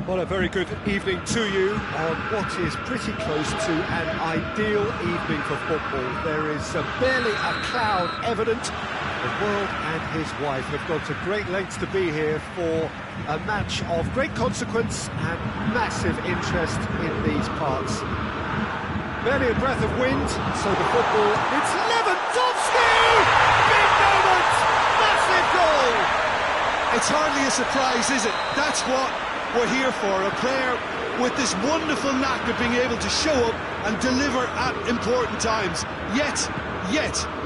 Well, a very good evening to you on what is pretty close to an ideal evening for football. There is barely a cloud evident. The world and his wife have gone to great lengths to be here for a match of great consequence and massive interest in these parts. Barely a breath of wind, so the football, it's Lewandowski! Big moment! Massive goal! It's hardly a surprise, is it? That's what we're here for, a player with this wonderful knack of being able to show up and deliver at important times. Yet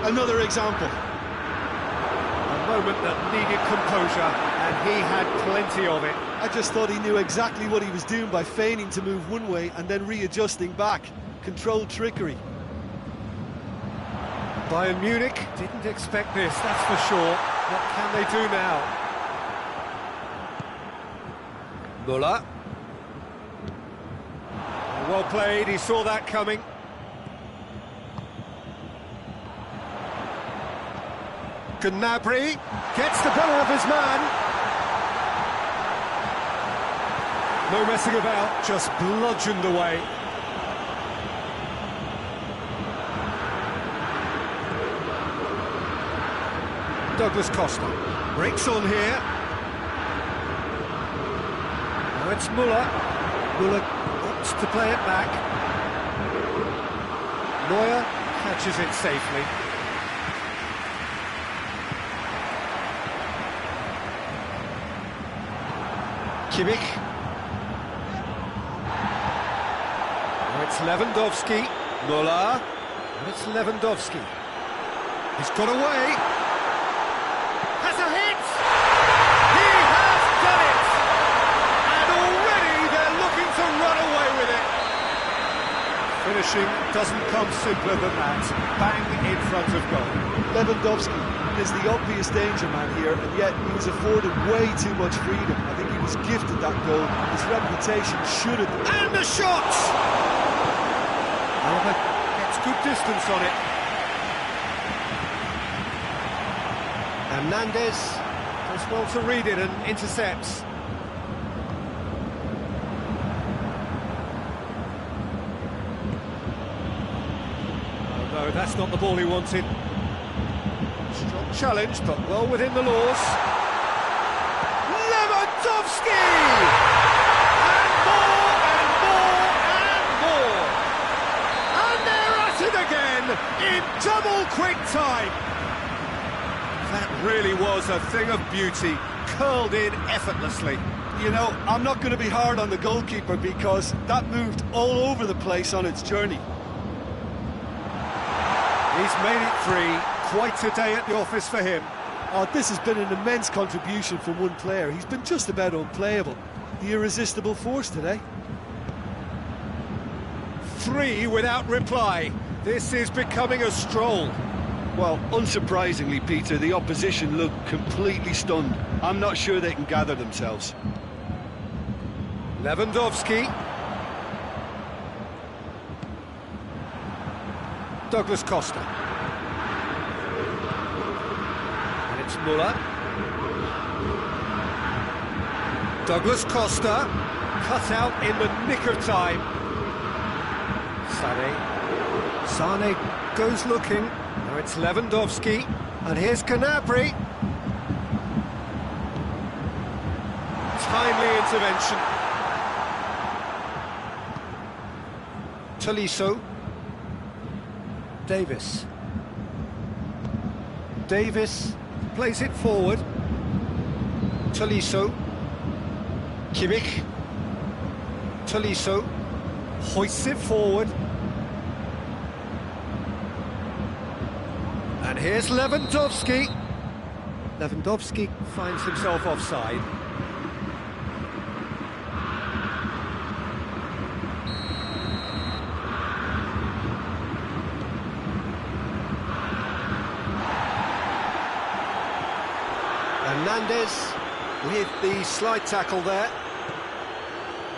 another example. A moment that needed composure, and he had plenty of it. I just thought he knew exactly what he was doing by feigning to move one way and then readjusting back. Controlled trickery. Bayern Munich didn't expect this, that's for sure. What can they do now? Müller. Well played, he saw that coming. Gnabry gets the better of his man. No messing about, just bludgeoned away. Douglas Costa breaks on here. Now it's Müller. Müller opts to play it back. Neuer catches it safely. Kimmich. Now it's Lewandowski. Müller. And it's Lewandowski. He's got away. Has a hit! He has done it! And already they're looking to run away with it. Finishing doesn't come simpler than that. Bang in front of goal. Lewandowski is the obvious danger man here, and yet he was afforded way too much freedom. I think he was gifted that goal. His reputation should have... And the shot! Alba gets good distance on it. Hernandez does well to read it and intercepts. Oh no, that's not the ball he wanted. Strong challenge, but well within the laws. Lewandowski! And more and more and more! And they're at it again in double quick time! That really was a thing of beauty, curled in effortlessly. You know, I'm not going to be hard on the goalkeeper because that moved all over the place on its journey. He's made it three, quite a day at the office for him. Oh, this has been an immense contribution from one player. He's been just about unplayable. The irresistible force today. 3 without reply. This is becoming a stroll. Well, unsurprisingly, Peter, the opposition look completely stunned. I'm not sure they can gather themselves. Lewandowski. Douglas Costa. And it's Müller. Douglas Costa. Cut out in the nick of time. Sane goes looking. Now it's Lewandowski, and here's Gnabry. Timely intervention. Tolisso. Davis. Davis plays it forward. Tolisso. Kimmich. Tolisso hoists it forward. And here's Lewandowski. Lewandowski finds himself offside. Hernandez with the slide tackle there.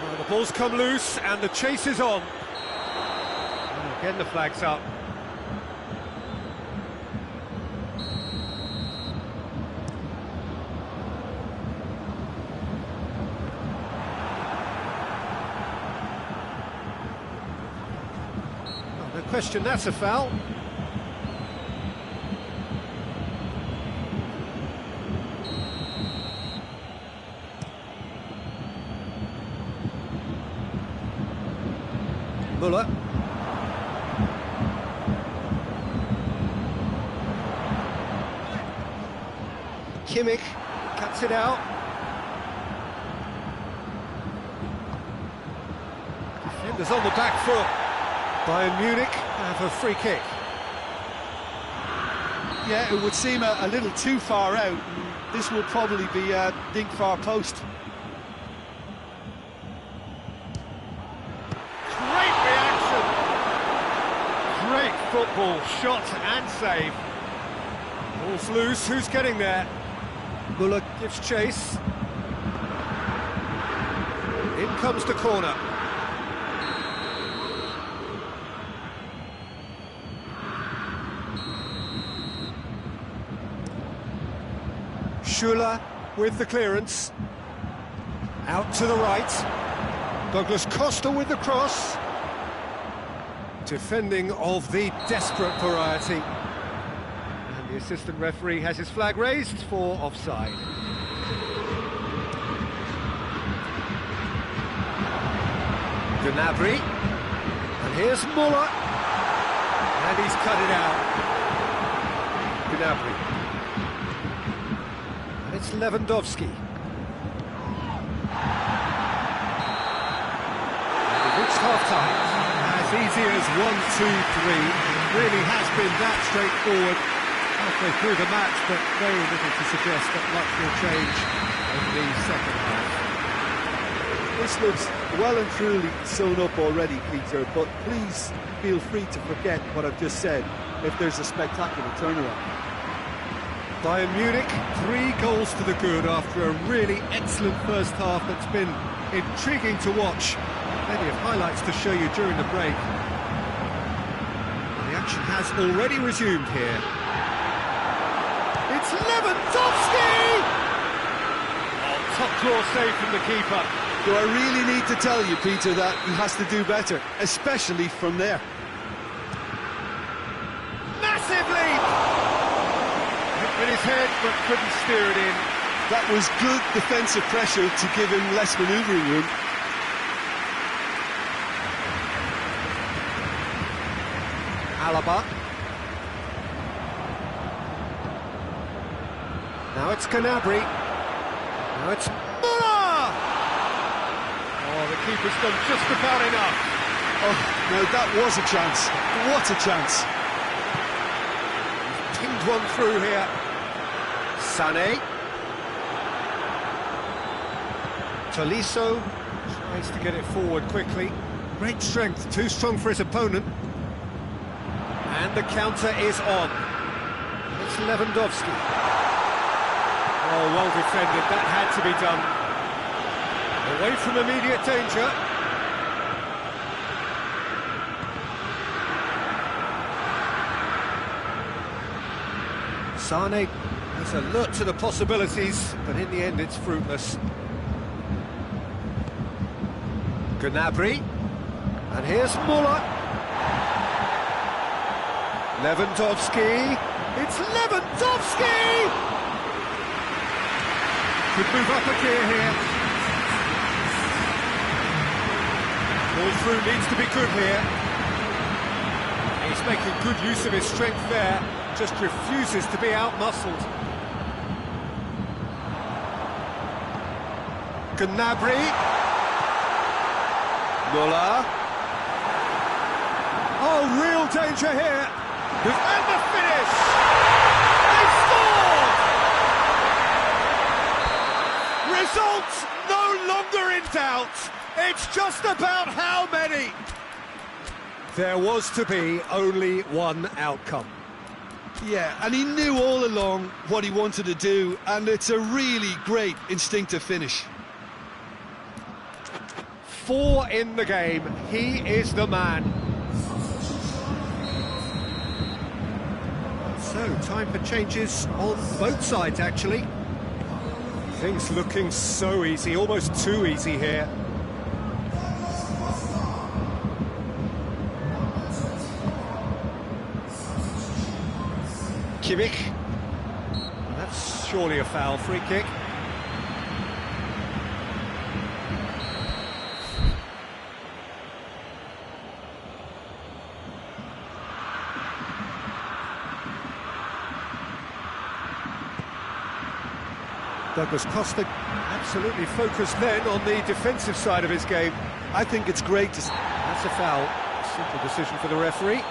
Well, the ball's come loose and the chase is on. And again the flag's up. question that's a foul. Muller. Kimmich cuts it out. Defenders on the back foot. Bayern Munich have a free kick. Yeah, it would seem a little too far out. This will probably be a dig far post. Great reaction. Great football, shot and save. Ball's loose, who's getting there? Muller gives chase. In comes the corner. Schuller with the clearance. Out to the right. Douglas Costa with the cross. Defending of the desperate variety. And the assistant referee has his flag raised for offside. Gnabry. And here's Muller. And he's cut it out. Gnabry. It's Lewandowski. And we've reached half-time. As easy as 1, 2, 3. It really has been that straightforward halfway through the match, but very little to suggest that much will change in the second half. This looks well and truly sewn up already, Peter, but please feel free to forget what I've just said if there's a spectacular turnaround. Bayern Munich, 3 goals to the good after a really excellent first half that's been intriguing to watch. Plenty of highlights to show you during the break. The action has already resumed here. It's Lewandowski! Oh, top claw save from the keeper. Do I really need to tell you, Peter, that he has to do better, especially from there? Massive leap! With his head, but couldn't steer it in. That was good defensive pressure to give him less manoeuvring room. Alaba. Now it's Gnabry. Now it's Muller! Oh, the keeper's done just about enough. Oh, now that was a chance. What a chance. He's pinged one through here. Sané. Tolisso tries to get it forward quickly. Great strength, too strong for his opponent. And the counter is on. It's Lewandowski. Oh, well defended, that had to be done. Away from immediate danger. Sané is alert to the possibilities, but in the end it's fruitless. Gnabry. And here's Muller. Lewandowski. It's Lewandowski! Could move up a gear here. Ball through needs to be good here. He's making good use of his strength there. Just refuses to be out-muscled. Gnabry. Muller. Oh, real danger here. And the finish! They scored! Results no longer in doubt. It's just about how many. There was to be only one outcome. Yeah, and he knew all along what he wanted to do, and it's a really great instinctive finish. 4 in the game. He is the man. So, time for changes on both sides, actually. Things looking so easy, almost too easy here. Kimmich. That's surely a foul, free kick. Douglas Costa absolutely focused then on the defensive side of his game. I think it's great to... That's a foul. Simple decision for the referee.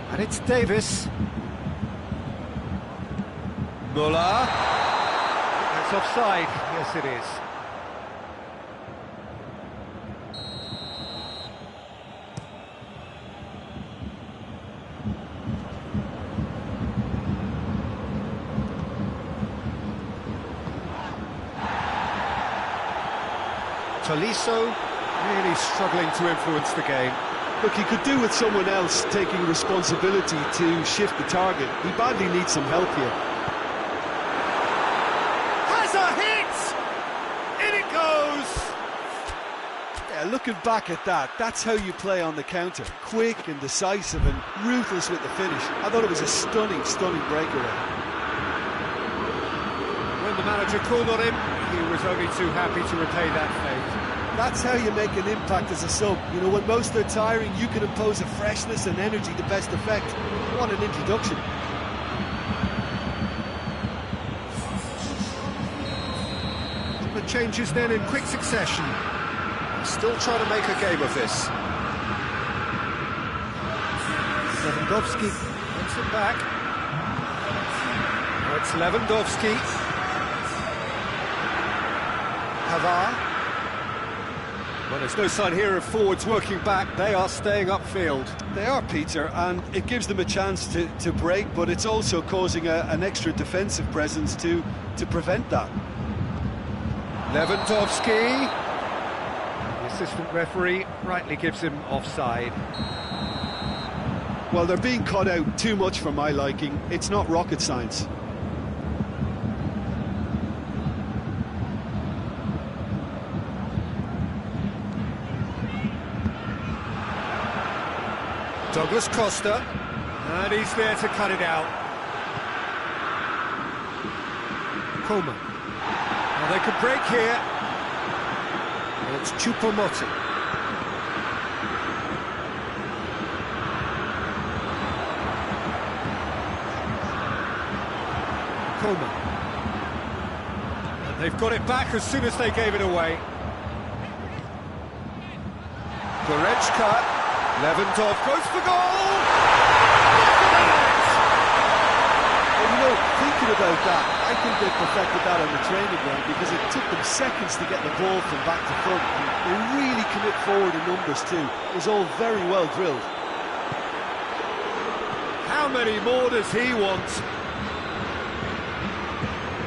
And it's Davis. Muller. That's offside. Yes, it is. Tolisso really struggling to influence the game. Look, he could do with someone else taking responsibility to shift the target. He badly needs some help here. Has a hit! In it goes! Yeah, looking back at that, that's how you play on the counter. Quick and decisive and ruthless with the finish. I thought it was a stunning, stunning breakaway. When the manager called on him, he was only too happy to repay that fate. That's how you make an impact as a sub. You know, when most are tiring, you can impose a freshness and energy to best effect. What an introduction. The changes then in quick succession. Still trying to make a game of this. Lewandowski wants it back. Now it's Lewandowski. Havar. Well, there's no sign here of forwards working back. They are staying upfield. They are, Peter, and it gives them a chance to break, but it's also causing an extra defensive presence to prevent that. Lewandowski. The assistant referee rightly gives him offside. Well, they're being cut out too much for my liking. It's not rocket science. Douglas Costa, and he's there to cut it out. Coleman. Now they could break here. And it's Choupo-Moting. Coleman. And they've got it back as soon as they gave it away. Goretzka. Lewandowski goes for goal! Well, you know, thinking about that, I think they perfected that on the training ground because it took them seconds to get the ball from back to front. And they really commit forward in numbers too. It was all very well drilled. How many more does he want?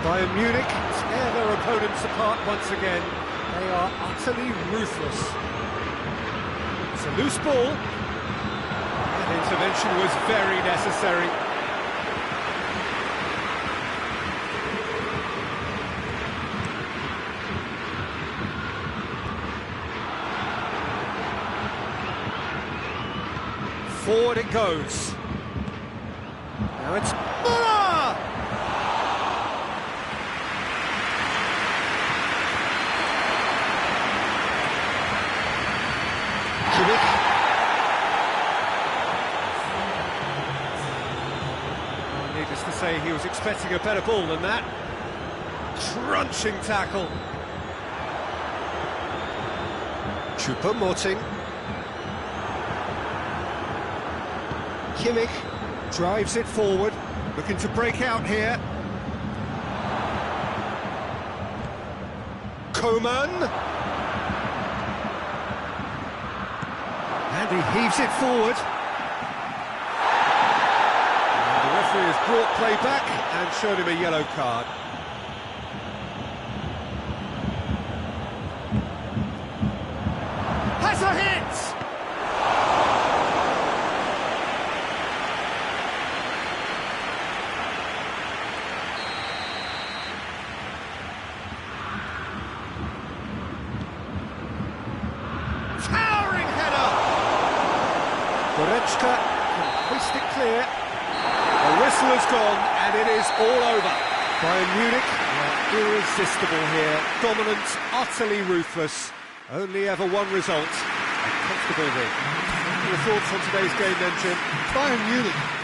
Bayern Munich tear their opponents apart once again. They are utterly ruthless. It's a loose ball. That intervention was very necessary. Forward it goes. Now it's Muller! Kimmich. Needless to say, he was expecting a better ball than that. Crunching tackle. Choupo-Moting. Kimmich drives it forward, looking to break out here. Coman. And he heaves it forward. And the referee has brought play back and showed him a yellow card. Has a hit! Towering header! Goretzka can hoist it clear. The whistle has gone, and it is all over. Bayern Munich are irresistible here. Dominant, utterly ruthless. Only ever one result. A comfortable win. Your thoughts on today's game then, Jim? Bayern Munich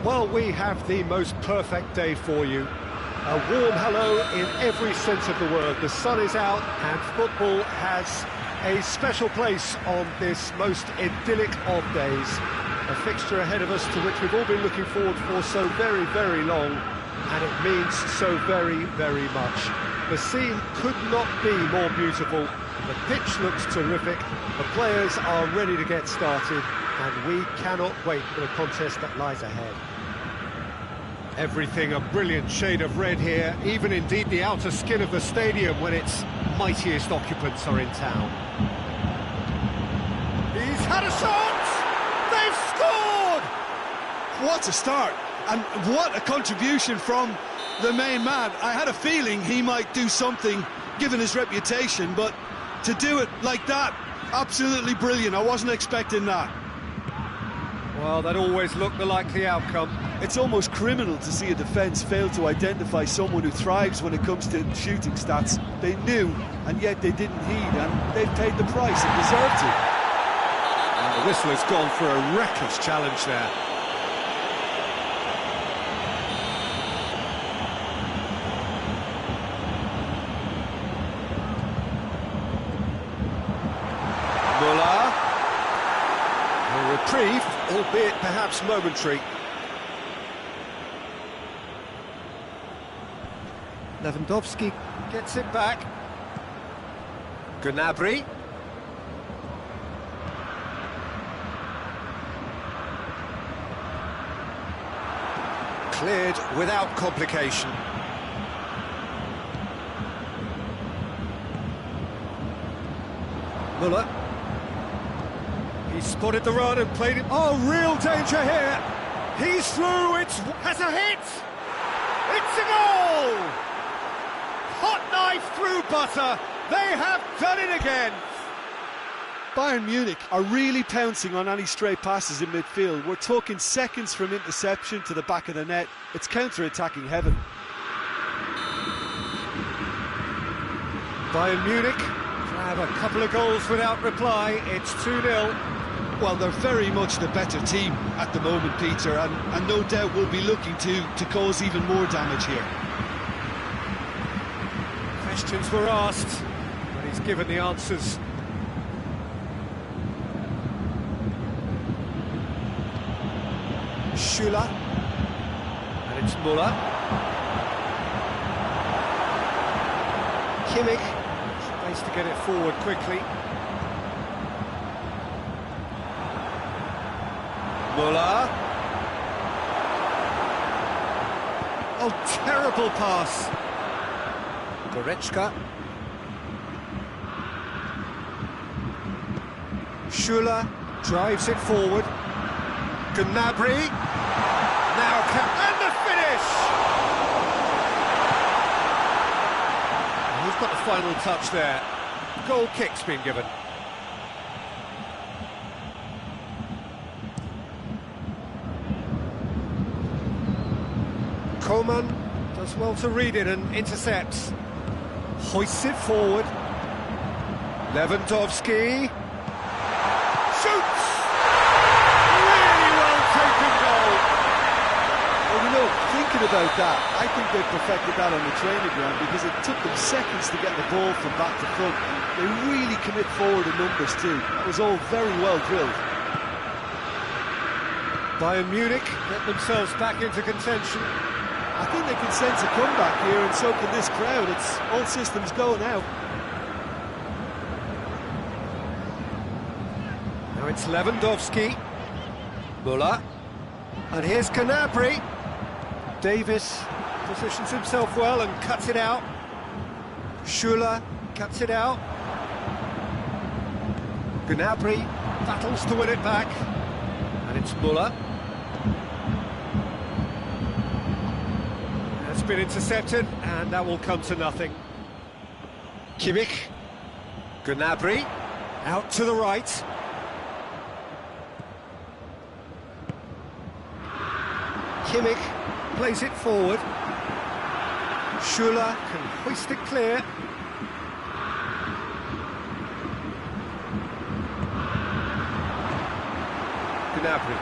Well, we have the most perfect day for you. A warm hello in every sense of the word. The sun is out and football has a special place on this most idyllic of days. A fixture ahead of us to which we've all been looking forward for so very, very long, and it means so very, very much. The scene could not be more beautiful. The pitch looks terrific, the players are ready to get started, and we cannot wait for the contest that lies ahead. Everything a brilliant shade of red here, even indeed the outer skin of the stadium when its mightiest occupants are in town. He's had a shot! They've scored! What a start, and what a contribution from the main man. I had a feeling he might do something, given his reputation, but to do it like that, absolutely brilliant. I wasn't expecting that. Well, that always looked the likely outcome. It's almost criminal to see a defence fail to identify someone who thrives when it comes to shooting stats. They knew, and yet they didn't heed, and they've paid the price and deserved to. And the whistle has gone for a reckless challenge there. Muller. A reprieve, albeit perhaps momentary. Lewandowski gets it back. Gnabry. Cleared without complication. Muller. He spotted the run and played it. Oh, real danger here. He's through. Has a hit. It's a goal. Hot knife through butter. They have done it again. Bayern Munich are really pouncing on any stray passes in midfield. We're talking seconds from interception to the back of the net. It's counter-attacking heaven. Bayern Munich have a couple of goals without reply. It's 2-0. Well, they're very much the better team at the moment, Peter, and no doubt will be looking to cause even more damage here. Questions were asked, but he's given the answers. Schüller, and it's Muller. Kimmich, space to get it forward quickly. Muller. Oh, terrible pass. Goretzka. Schüller drives it forward. Gnabry. Now and the finish! Who's got the final touch there? Goal kick's been given. Coman does well to read it and intercepts. Hoists it forward. Lewandowski. Shoots! Really well taken goal. Well, you know, thinking about that, I think they perfected that on the training ground because it took them seconds to get the ball from back to front. They really commit forward in numbers too. That was all very well drilled. Bayern Munich get themselves back into contention. I think they can sense a comeback here, and so can this crowd. It's all systems go now. Now it's Lewandowski. Muller. And here's Gnabry. Davis positions himself well and cuts it out. Schüller cuts it out. Gnabry battles to win it back. And it's Muller. That's been intercepted, and that will come to nothing. Kimmich. Gnabry. Out to the right. Kimmich plays it forward. Schüller can hoist it clear. Gnabry.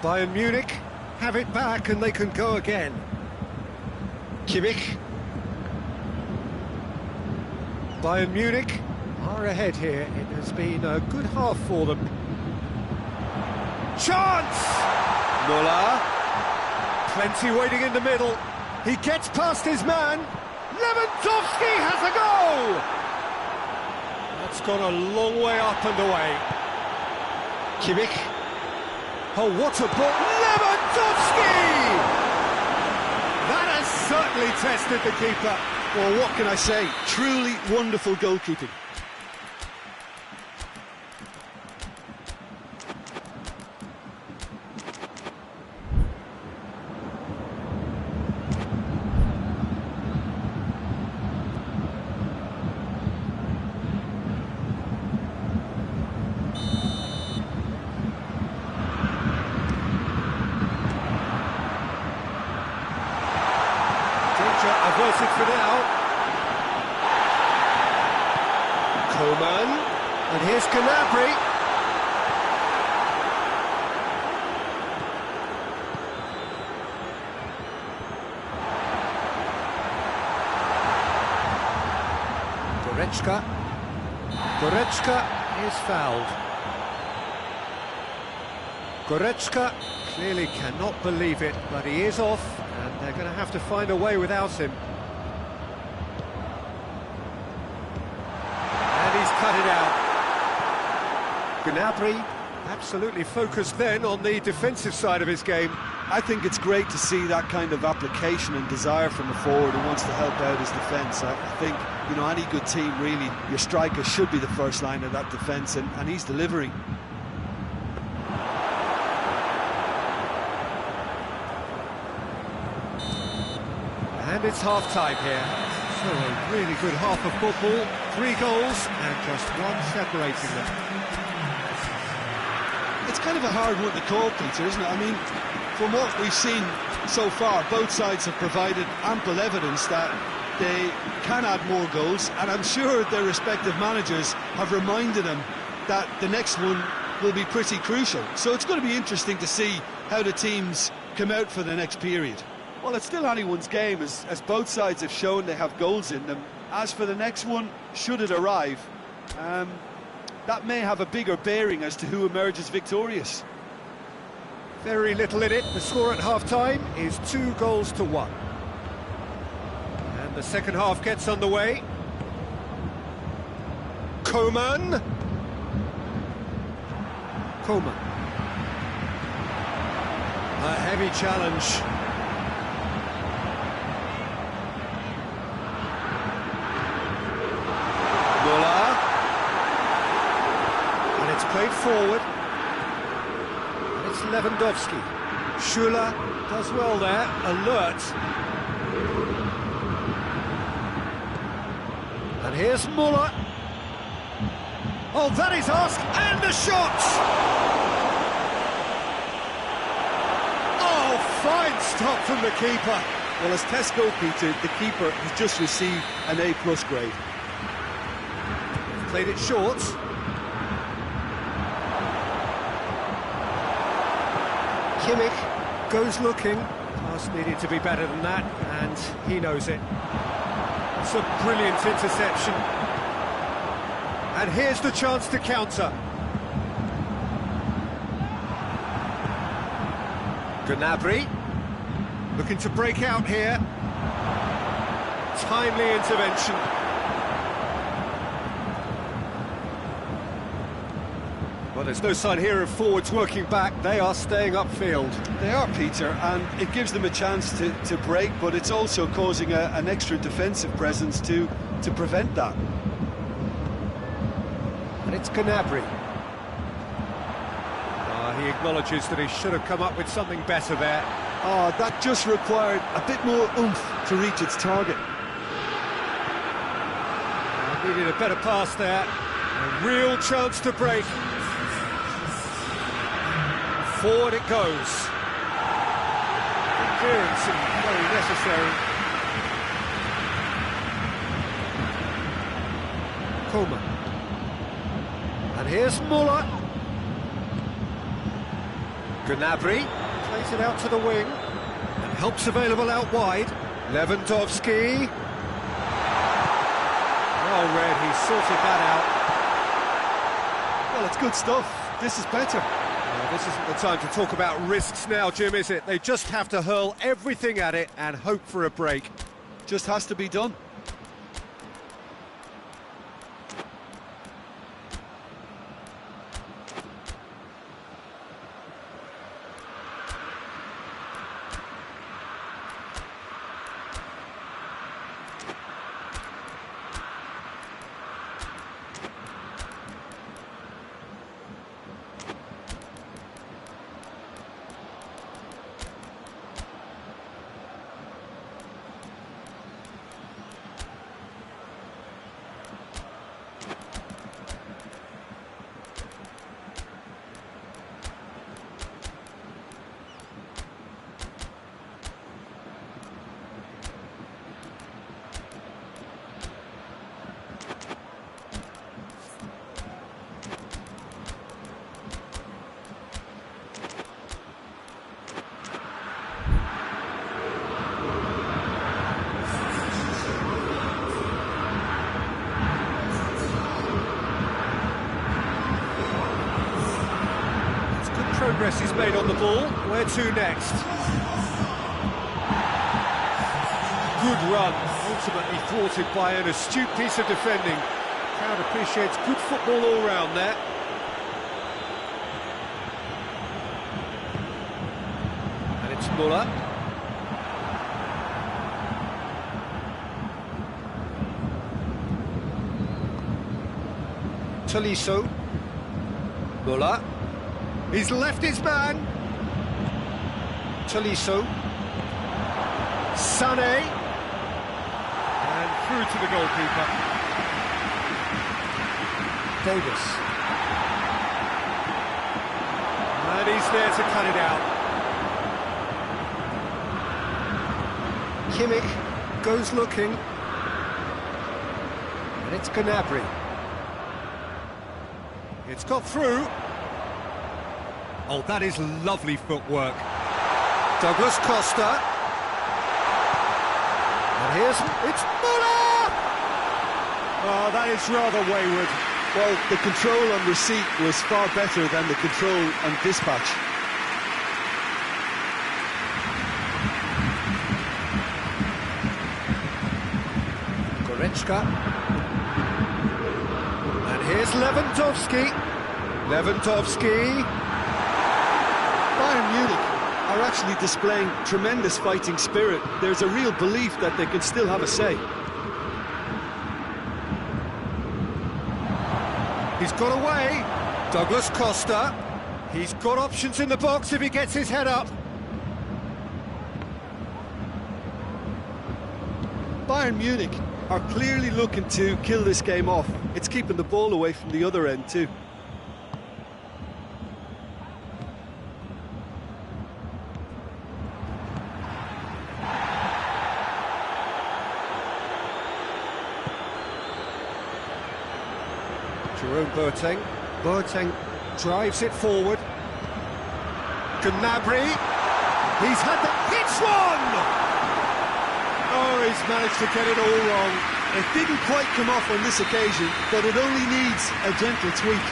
Bayern Munich have it back and they can go again. Kimmich. Bayern Munich are ahead here. It has been a good half for them. Chance! Muller. Plenty waiting in the middle. He gets past his man. Lewandowski has a goal! That's gone a long way up and away. Kimmich. Oh, what a ball! Lewandowski! That has certainly tested the keeper. Well, what can I say? Truly wonderful goalkeeping. Averted for now. Coman, and here's Gnabry. Goretzka is fouled. Goretzka clearly cannot believe it, but he is off, and they're going to have to find a way without him. And he's cut it out. Gnabry absolutely focused then on the defensive side of his game. I think it's great to see that kind of application and desire from a forward who wants to help out his defence. I think, you know, any good team, really, your striker should be the first line of that defence, and he's delivering. And it's half-time here. So a really good half of football. 3 goals and just one separating them. It's kind of a hard one to call, Peter, isn't it? I mean, from what we've seen so far, both sides have provided ample evidence that they can add more goals, and I'm sure their respective managers have reminded them that the next one will be pretty crucial. So it's going to be interesting to see how the teams come out for the next period. Well, it's still anyone's game, as both sides have shown they have goals in them. As for the next one, should it arrive, that may have a bigger bearing as to who emerges victorious. Very little in it. The score at half-time is 2-1. And the second half gets underway. Coman. A heavy challenge. Muller. And it's played forward. It's Lewandowski. Schuller does well there, alert. And here's Muller. Oh, that is asked, and a shot! Oh, fine stop from the keeper. Well, as test goalkeeper, the keeper has just received an A+ grade. Played it short. Kimmich goes looking. Pass needed to be better than that, and he knows it. It's a brilliant interception. And here's the chance to counter. Gnabry looking to break out here. Timely intervention. Well, there's no sign here of forwards working back. They are staying upfield. They are, Peter, and it gives them a chance to break, but it's also causing an extra defensive presence to prevent that. And it's Gnabry. He acknowledges that he should have come up with something better there. Oh, that just required a bit more oomph to reach its target. Needed a better pass there. A real chance to break. Forward it goes. Clearance and very necessary. Coman. And here's Muller. Gnabry plays it out to the wing, and help's available out wide. Lewandowski. Well read, he sorted that out. Well, it's good stuff. This is better. This isn't the time to talk about risks now, Jim, is it? They just have to hurl everything at it and hope for a break. Just has to be done. Progress is made on the ball. Where to next? Good run, ultimately thwarted by an astute piece of defending. Crowd appreciates good football all round there. And it's Muller. Tolisso. Muller. He's left his man. Tolisso. Sané. And through to the goalkeeper. Davis. And he's there to cut it out. Kimmich goes looking. And it's Gnabry. It's got through. Oh, that is lovely footwork. Douglas Costa. And it's Muller! Oh, that is rather wayward. Well, the control on receipt was far better than the control on dispatch. Goretzka. And here's Lewandowski. Lewandowski. Bayern Munich are actually displaying tremendous fighting spirit. There's a real belief that they can still have a say. He's got away. Douglas Costa. He's got options in the box if he gets his head up. Bayern Munich are clearly looking to kill this game off. It's keeping the ball away from the other end too. Jerome Boateng. Boateng drives it forward. Gnabry. He's had the... Hits one! Oh, he's managed to get it all wrong. It didn't quite come off on this occasion, but it only needs a gentle tweak.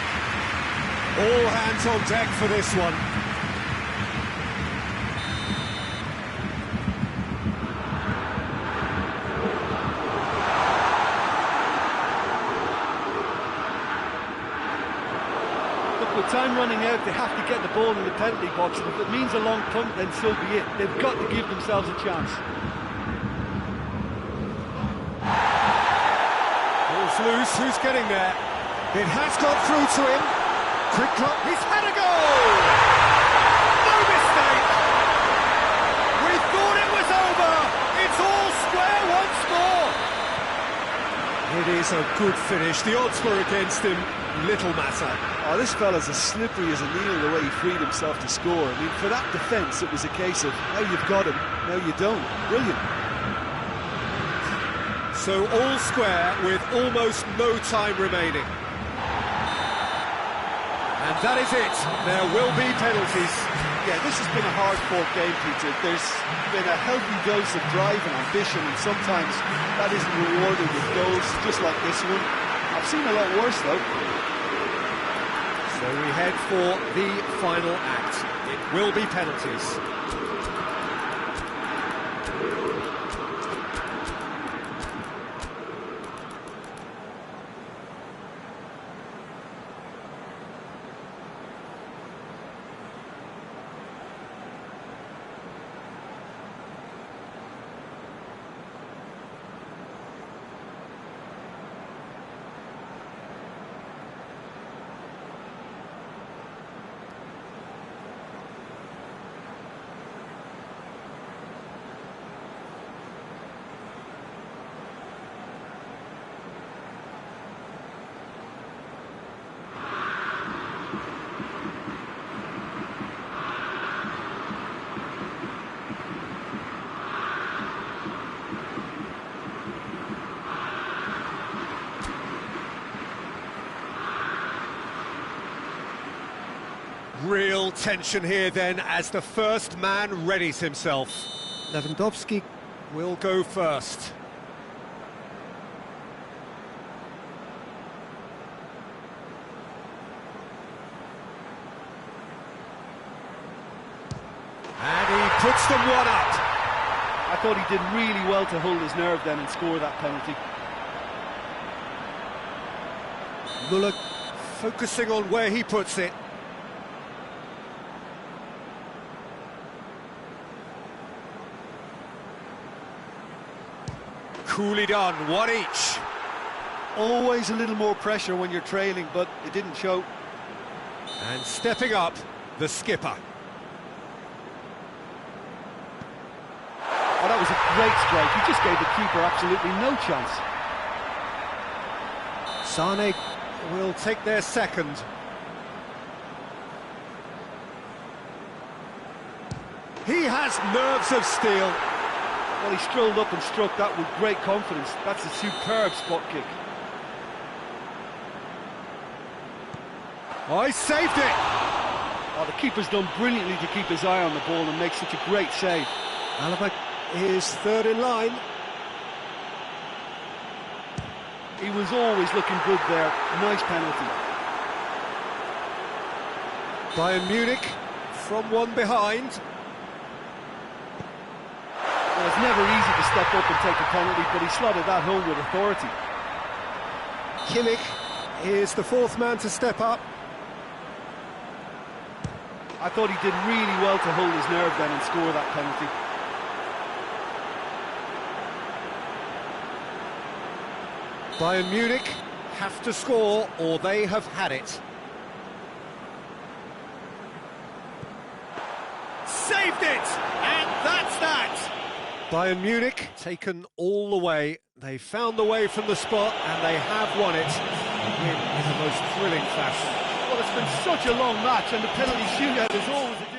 All hands on deck for this one. With time running out, they have to get the ball in the penalty box, and if it means a long punt, then so be it. They've got to give themselves a chance. Ball's loose, who's getting there? It has got through to him. Quick clock, he's had a goal! No mistake! We thought it was over! It's all square once more! It is a good finish. The odds were against him. Little matter. Oh, this fella's as slippery as a needle the way he freed himself to score. I mean, for that defence, it was a case of, now you've got him, now you don't. Brilliant. So all square with almost no time remaining. And that is it. There will be penalties. Yeah, this has been a hard-fought game, Peter. There's been a healthy dose of drive and ambition, and sometimes that isn't rewarded with goals, just like this one. I've seen a lot worse, though. So we head for the final act. It will be penalties. Real tension here then as the first man readies himself. Lewandowski will go first. And he puts them one up. I thought he did really well to hold his nerve then and score that penalty. Muller focusing on where he puts it. Coolly done, one each. Always a little more pressure when you're trailing, but it didn't show. And stepping up, the skipper. Oh, that was a great strike. He just gave the keeper absolutely no chance. Sane will take their second. He has nerves of steel. Well, he strolled up and struck that with great confidence. That's a superb spot kick. I saved it! Oh, the keeper's done brilliantly to keep his eye on the ball and make such a great save. Alaba is third in line. He was always looking good there. Nice penalty. Bayern Munich from one behind. Well, it's never easy to step up and take a penalty, but he slotted that home with authority. Kimmich is the fourth man to step up. I thought he did really well to hold his nerve then and score that penalty. Bayern Munich have to score or they have had it. Saved it! And that's that! Bayern Munich taken all the way. They found the way from the spot and they have won it in the most thrilling fashion. Well, it's been such a long match and the penalty shootout is always a difficult...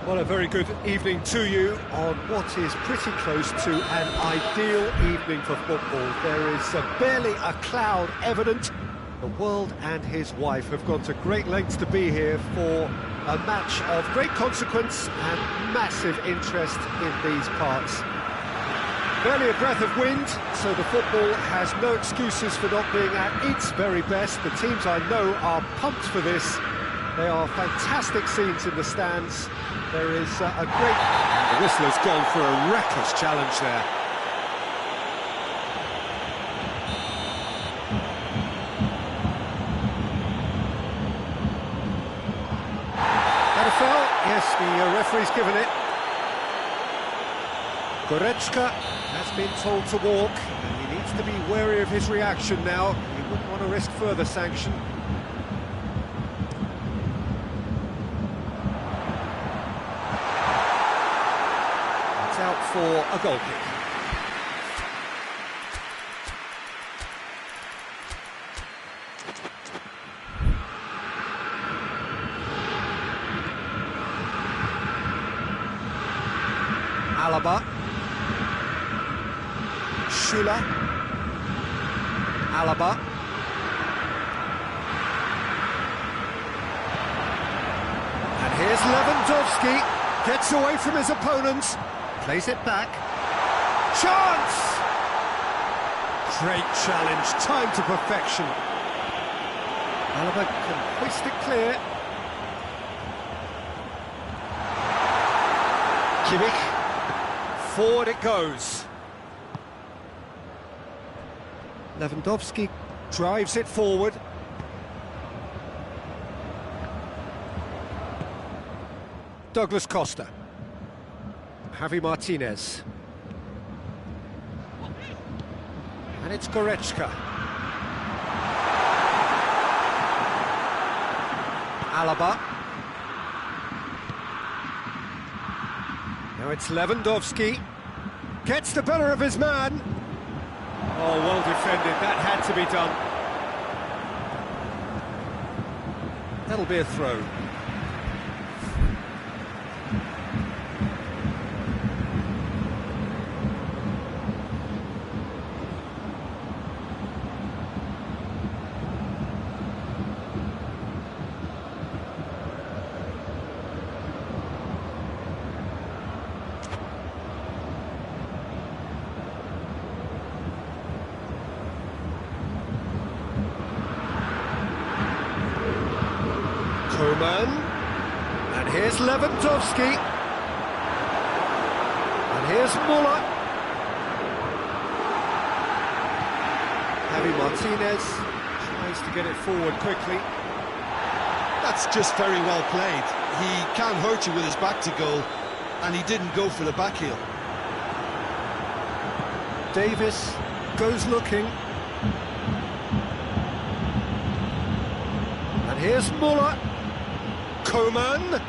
Well, a very good evening to you on what is pretty close to an ideal evening for football. There is barely a cloud evident. The world and his wife have gone to great lengths to be here for a match of great consequence and massive interest in these parts. Barely a breath of wind, so the football has no excuses for not being at its very best. The teams I know are pumped for this. They are fantastic scenes in the stands. There is a great... The whistler's gone for a reckless challenge there. That a foul? Yes, the referee's given it. Goretzka has been told to walk, and he needs to be wary of his reaction now. He wouldn't want to risk further sanction. It's out for a goal kick. Alaba. Schüller. Alaba. And here's Lewandowski. Gets away from his opponents. Plays it back. Chance! Great challenge. Time to perfection. Alaba can hoist it clear. Kimmich. Forward it goes. Lewandowski drives it forward. Douglas Costa. Javi Martinez. And it's Goretzka. Alaba. Now it's Lewandowski. Gets the better of his man. Oh, well defended. That had to be done. That'll be a throw. Koeman, and here's Lewandowski, and here's Müller. Javi Martinez tries to get it forward quickly. That's just very well played. He can't hurt you with his back to goal, and he didn't go for the back heel. Davis goes looking. And here's Müller. Koeman.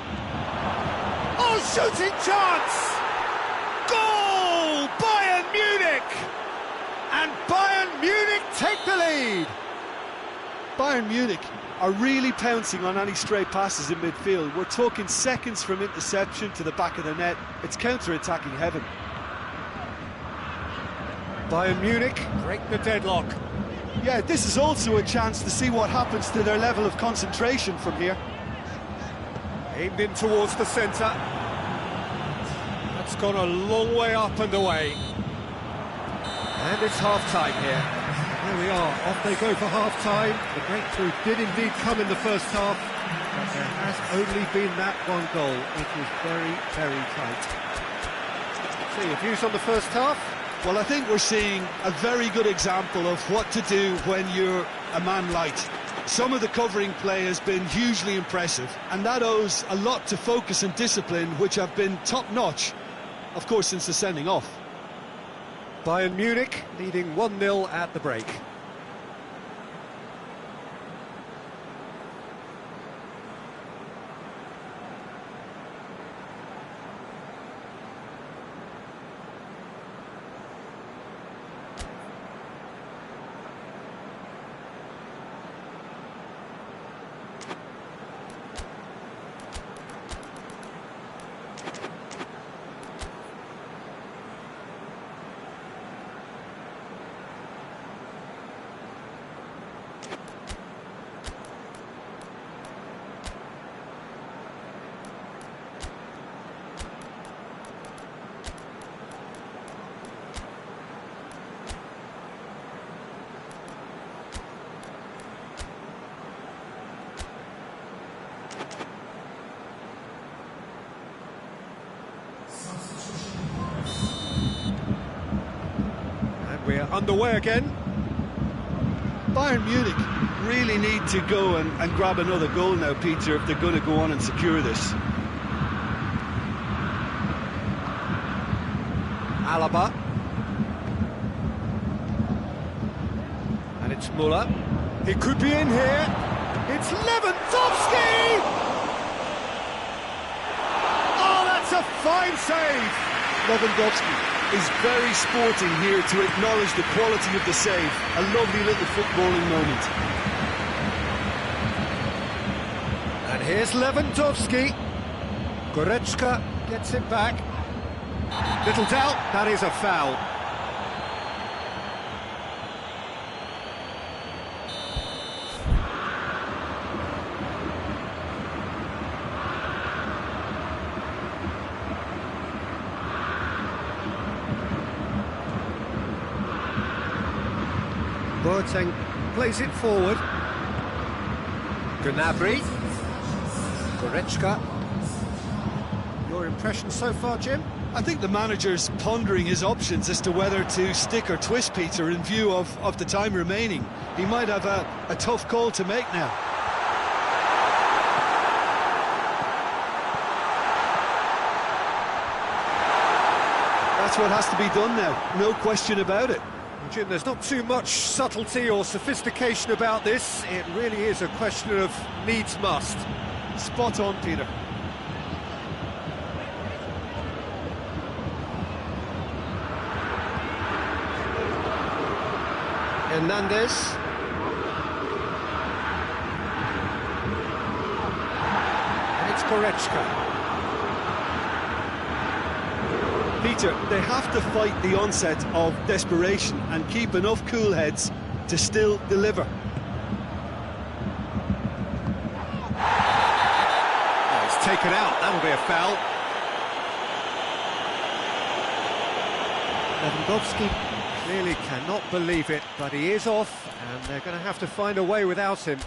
Oh, shooting chance! Goal! Bayern Munich! And Bayern Munich take the lead! Bayern Munich are really pouncing on any stray passes in midfield. We're talking seconds from interception to the back of the net. It's counter-attacking heaven. Bayern Munich break the deadlock. Yeah, this is also a chance to see what happens to their level of concentration from here. Aimed in towards the centre. That's gone a long way up and away. And it's half-time here. There we are, off they go for half-time. The breakthrough did indeed come in the first half, but there has only been that one goal. It was very, very tight. So your views on the first half? Well, I think we're seeing a very good example of what to do when you're a man light. Some of the covering play has been hugely impressive, and that owes a lot to focus and discipline, which have been top-notch, of course, since the sending off. Bayern Munich leading 1-0 at the break. And we're underway again. Bayern Munich really need to go and grab another goal now, Peter, if they're going to go on and secure this. Alaba. And it's Muller. He could be in here. It's Lewandowski! Oh, that's a fine save! Lewandowski is very sporting here to acknowledge the quality of the save. A lovely little footballing moment. And here's Lewandowski. Goretzka gets it back. Little doubt, that is a foul. Boateng plays it forward. Gnabry. Goretzka. Your impression so far, Jim? I think the manager's pondering his options as to whether to stick or twist, Peter, in view of the time remaining. He might have a tough call to make now. That's what has to be done now, no question about it. Jim, there's not too much subtlety or sophistication about this. It really is a question of needs must. Spot on, Peter. Hernandez. And it's Goretzka. Peter, they have to fight the onset of desperation and keep enough cool heads to still deliver. Oh, it's taken out, that'll be a foul. Lewandowski clearly cannot believe it, but he is off, and they're going to have to find a way without him.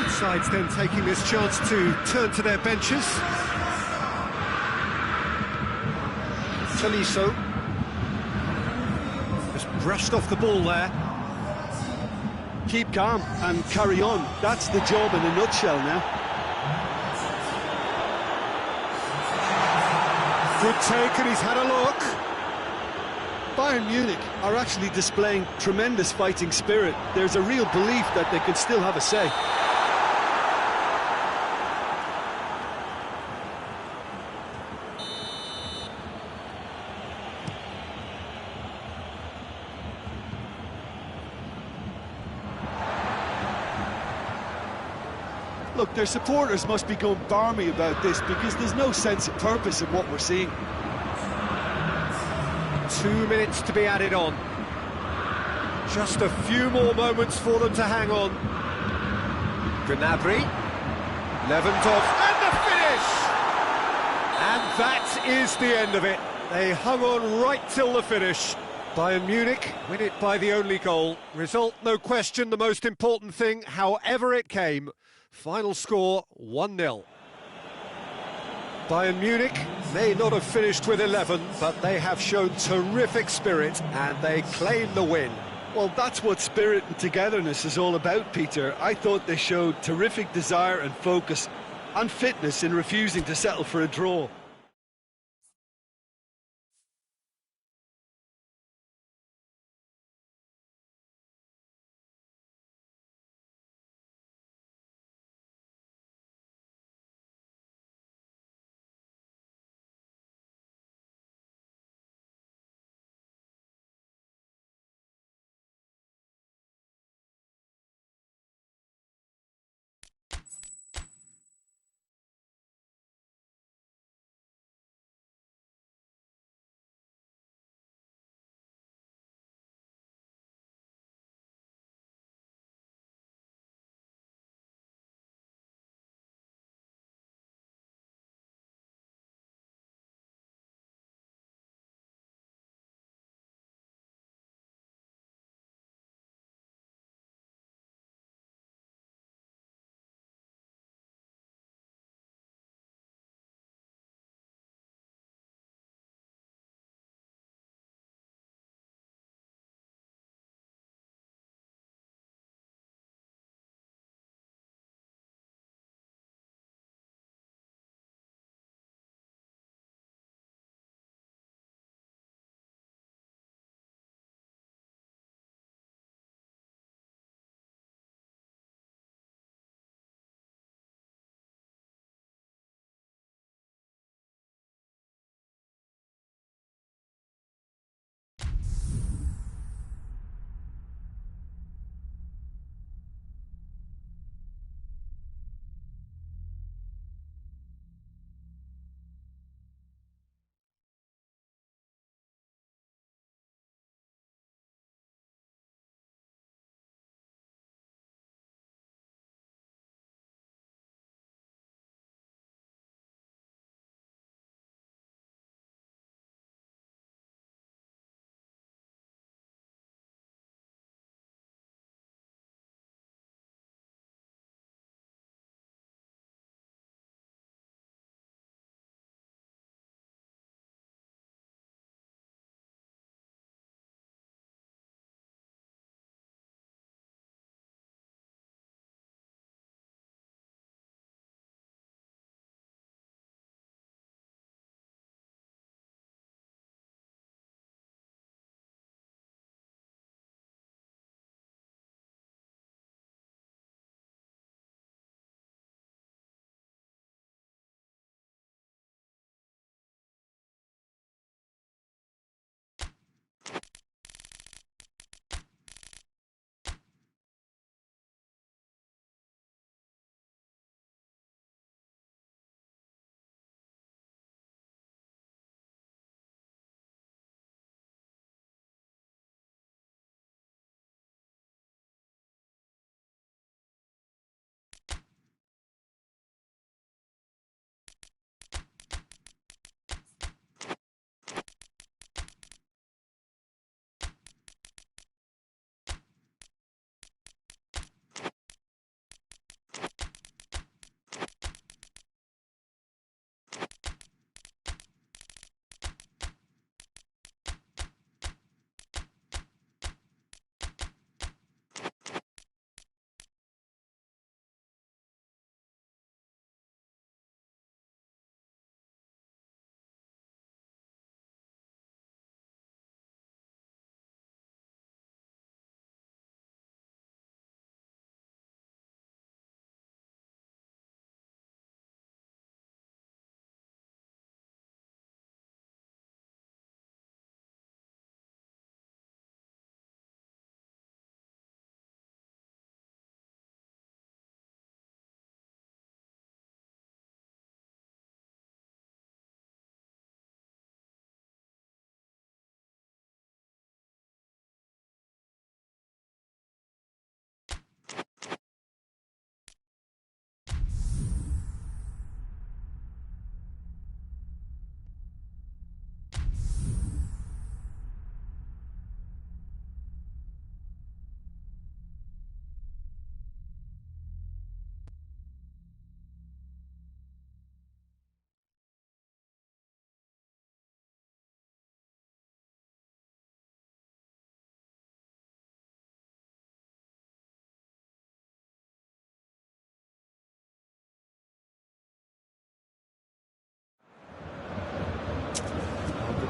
Sides then taking this chance to turn to their benches. Tolisso just brushed off the ball there. Keep calm and carry on. That's the job in a nutshell now. Good take, and he's had a look. Bayern Munich are actually displaying tremendous fighting spirit. There's a real belief that they can still have a say. Look, their supporters must be going barmy about this because there's no sense of purpose in what we're seeing. 2 minutes to be added on. Just a few more moments for them to hang on. Gnabry, Lewandowski, and the finish! And that is the end of it. They hung on right till the finish. Bayern Munich win it by the only goal. Result, no question, the most important thing, however it came. Final score, 1-0. Bayern Munich may not have finished with 11, but they have shown terrific spirit and they claim the win. Well, that's what spirit and togetherness is all about, Peter. I thought they showed terrific desire and focus and fitness in refusing to settle for a draw.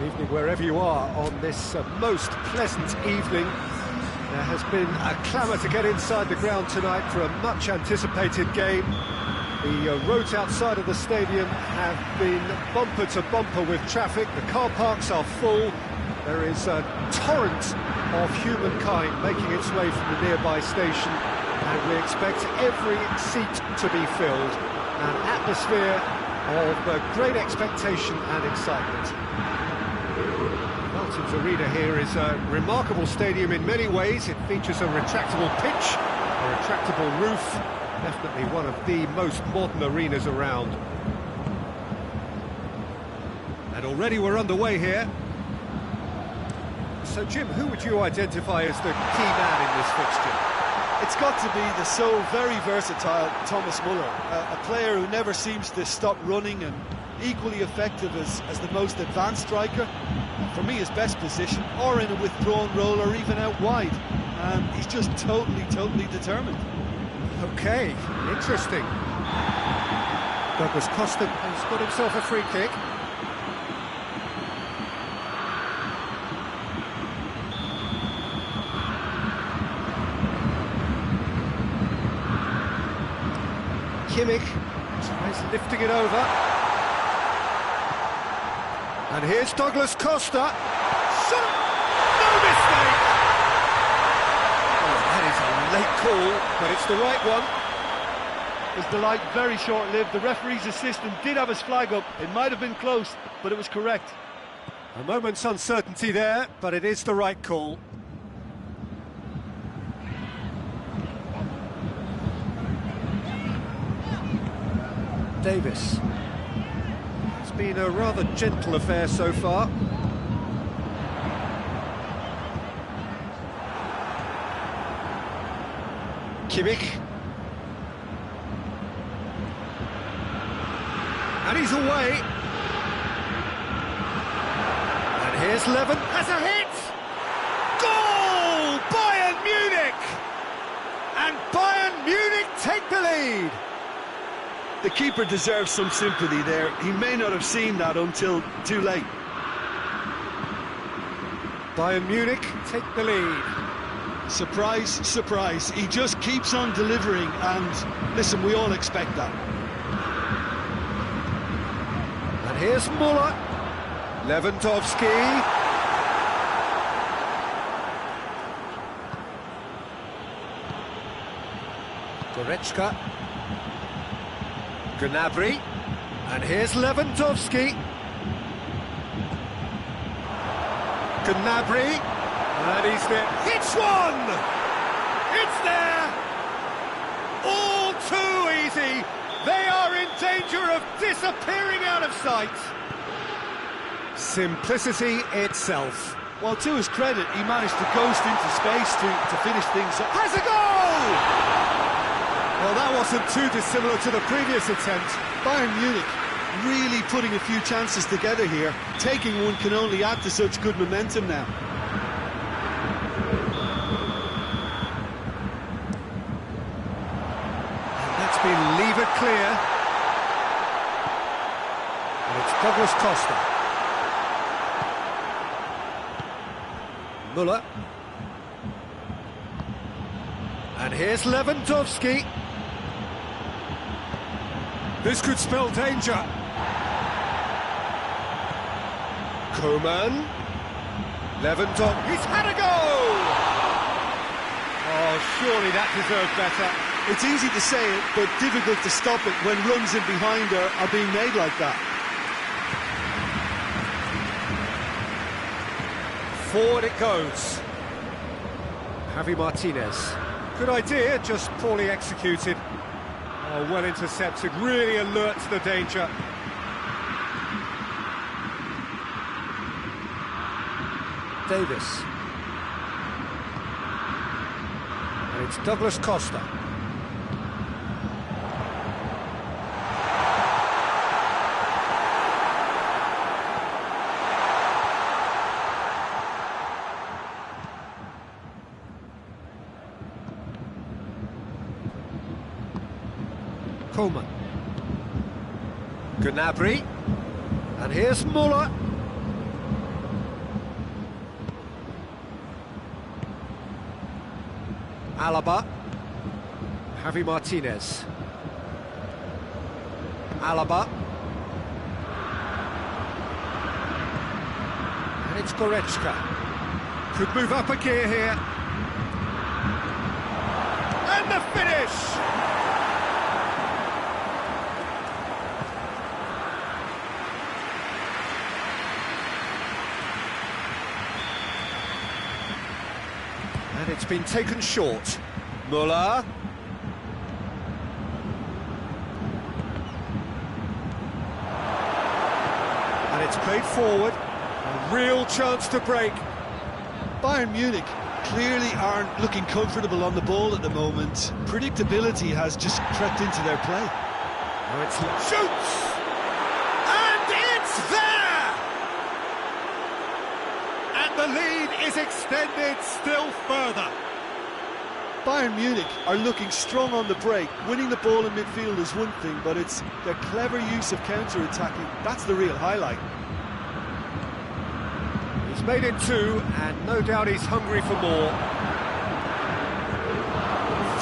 Good evening wherever you are on this most pleasant evening. There has been a clamour to get inside the ground tonight for a much anticipated game. The roads outside of the stadium have been bumper to bumper with traffic. The car parks are full. There is a torrent of humankind making its way from the nearby station, and we expect every seat to be filled. An atmosphere of great expectation and excitement. Kaltim's arena here is a remarkable stadium in many ways. It features a retractable pitch, a retractable roof, definitely one of the most modern arenas around. And already we're underway here. So Jim, who would you identify as the key man in this fixture? It's got to be the so very versatile Thomas Muller, a player who never seems to stop running and equally effective as the most advanced striker. For me, his best position, or in a withdrawn role, or even out wide. He's just totally determined. Okay, interesting. Douglas Costa has got himself a free kick. Kimmich tries lifting it over. And here's Douglas Costa. Shot! No mistake! Oh, that is a late call, but it's the right one. His delight very short-lived. The referee's assistant did have his flag up. It might have been close, but it was correct. A moment's uncertainty there, but it is the right call. Davis. It's been a rather gentle affair so far. Kimmich. And he's away. And here's Levin. Has a hit! Goal! Bayern Munich! And Bayern Munich take the lead. The keeper deserves some sympathy there. He may not have seen that until too late. Bayern Munich take the lead. Surprise, surprise. He just keeps on delivering, and listen, we all expect that. And here's Muller. Lewandowski. Goretzka. Gnabry, and here's Lewandowski. Gnabry, and he's there. It's one! It's there! All too easy. They are in danger of disappearing out of sight. Simplicity itself. Well, to his credit, he managed to ghost into space to finish things up. Has a goal! Well, that wasn't too dissimilar to the previous attempt. Bayern Munich really putting a few chances together here. Taking one can only add to such good momentum now. And that's been levered clear. And it's Douglas Costa. Muller. And here's Lewandowski. This could spell danger. Koeman. Lewandowski. He's had a goal! Oh, surely that deserved better. It's easy to say it, but difficult to stop it when runs in behind are being made like that. Forward it goes. Javi Martinez. Good idea, just poorly executed. Oh, well intercepted, really alerts the danger. Davis. And it's Douglas Costa. Koeman. Gnabry. And here's Muller. Alaba. Javi Martinez. Alaba. And it's Goretzka. Could move up a gear here. And the finish! And it's been taken short. Muller. And it's played forward. A real chance to break. Bayern Munich clearly aren't looking comfortable on the ball at the moment. Predictability has just crept into their play. Now it's shoots! And it's there! And the lead is extended still further. Bayern Munich are looking strong on the break. Winning the ball in midfield is one thing, but it's their clever use of counter-attacking. That's the real highlight. He's made it two, and no doubt he's hungry for more.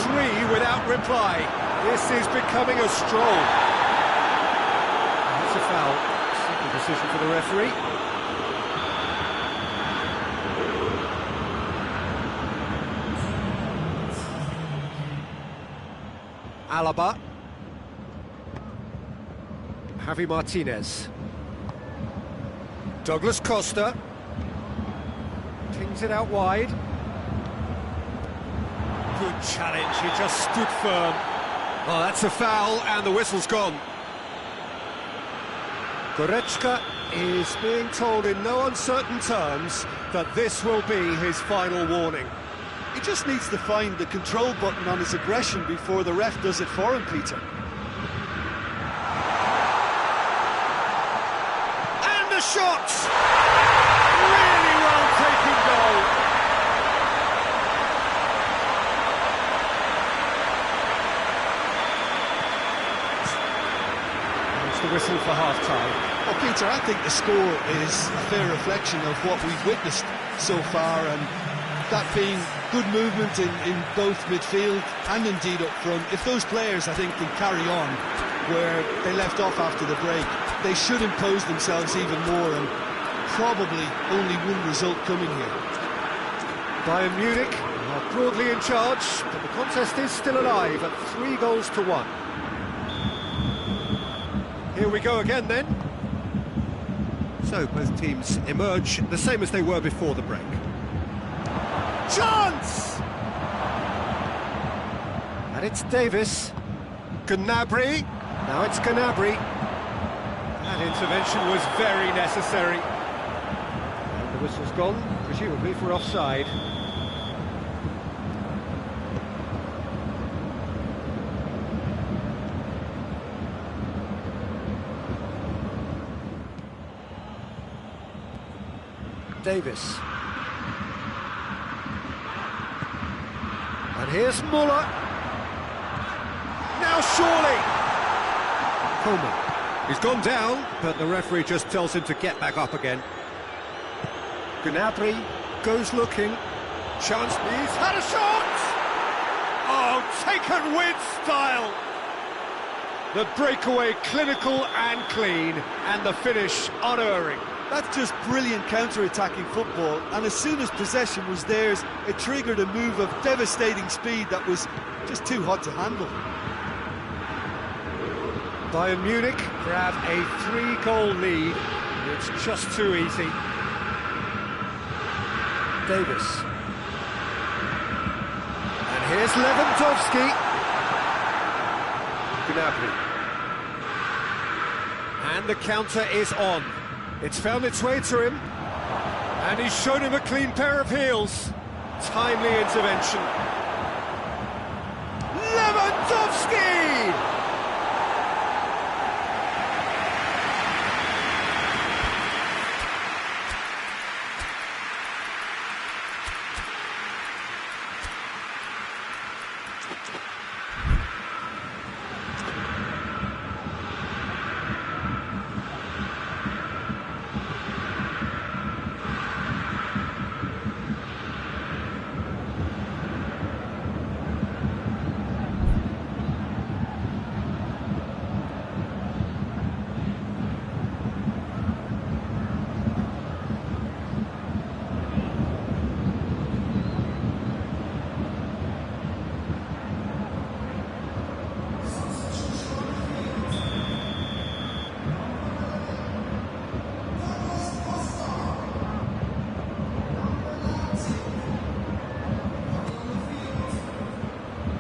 3 without reply. This is becoming a stroll. That's a foul. Simple decision for the referee. Alaba. Javi Martinez. Douglas Costa. Tings it out wide. Good challenge, he just stood firm. Oh, that's a foul, and the whistle's gone. Goretzka is being told in no uncertain terms that this will be his final warning. He just needs to find the control button on his aggression before the ref does it for him, Peter. And the shot! Really well taken goal. There's the whistle for half-time. Well, Peter, I think the score is a fair reflection of what we've witnessed so far, and that being good movement in both midfield and indeed up front. If those players, I think, can carry on where they left off after the break, they should impose themselves even more, and probably only one result coming here. Bayern Munich are broadly in charge, but the contest is still alive at 3-1. Here we go again then. So both teams emerge the same as they were before the break. Chance! And it's Davis. Gnabry. Now it's Gnabry. That intervention was very necessary. And the whistle's gone, presumably for offside. Davis. And here's Muller. Now surely. Coleman. He's gone down, but the referee just tells him to get back up again. Gnabry goes looking. Chance, he's had a shot! Oh, taken with style! The breakaway clinical and clean, and the finish unerring. That's just brilliant counter-attacking football, and as soon as possession was theirs, it triggered a move of devastating speed that was just too hot to handle. Bayern Munich grab a 3-goal lead. It's just too easy. Davis. And here's Lewandowski. Gnabry. And the counter is on. It's found its way to him, and he's shown him a clean pair of heels. Timely intervention. Lewandowski!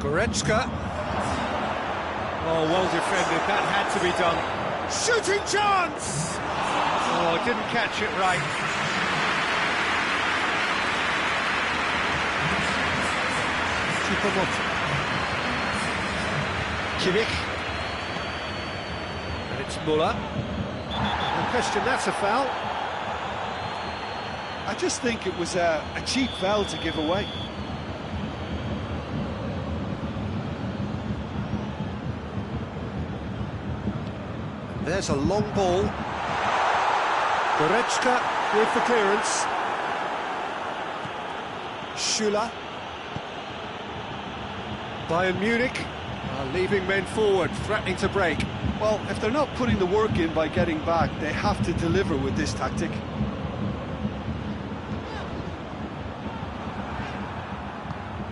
Goretzka. Oh, well defended, that had to be done. Shooting chance! Oh, didn't catch it right. Kimmich. And it's Müller. No question, that's a foul. I just think it was a cheap foul to give away. There's a long ball. Goretzka with the clearance. Schüller. Bayern Munich are leaving men forward, threatening to break. Well, if they're not putting the work in by getting back, they have to deliver with this tactic.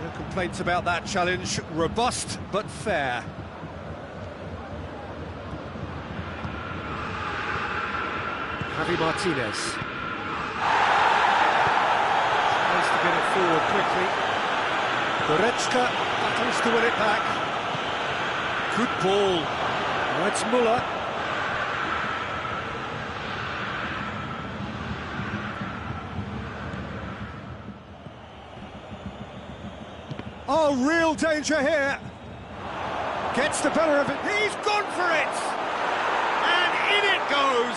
No complaints about that challenge. Robust but fair. Javi Martinez. Tries to get it forward quickly. Goretzka battles to win it back. Good ball. Now it's Müller. Oh, real danger here. Gets the better of it. He's gone for it! And in it goes!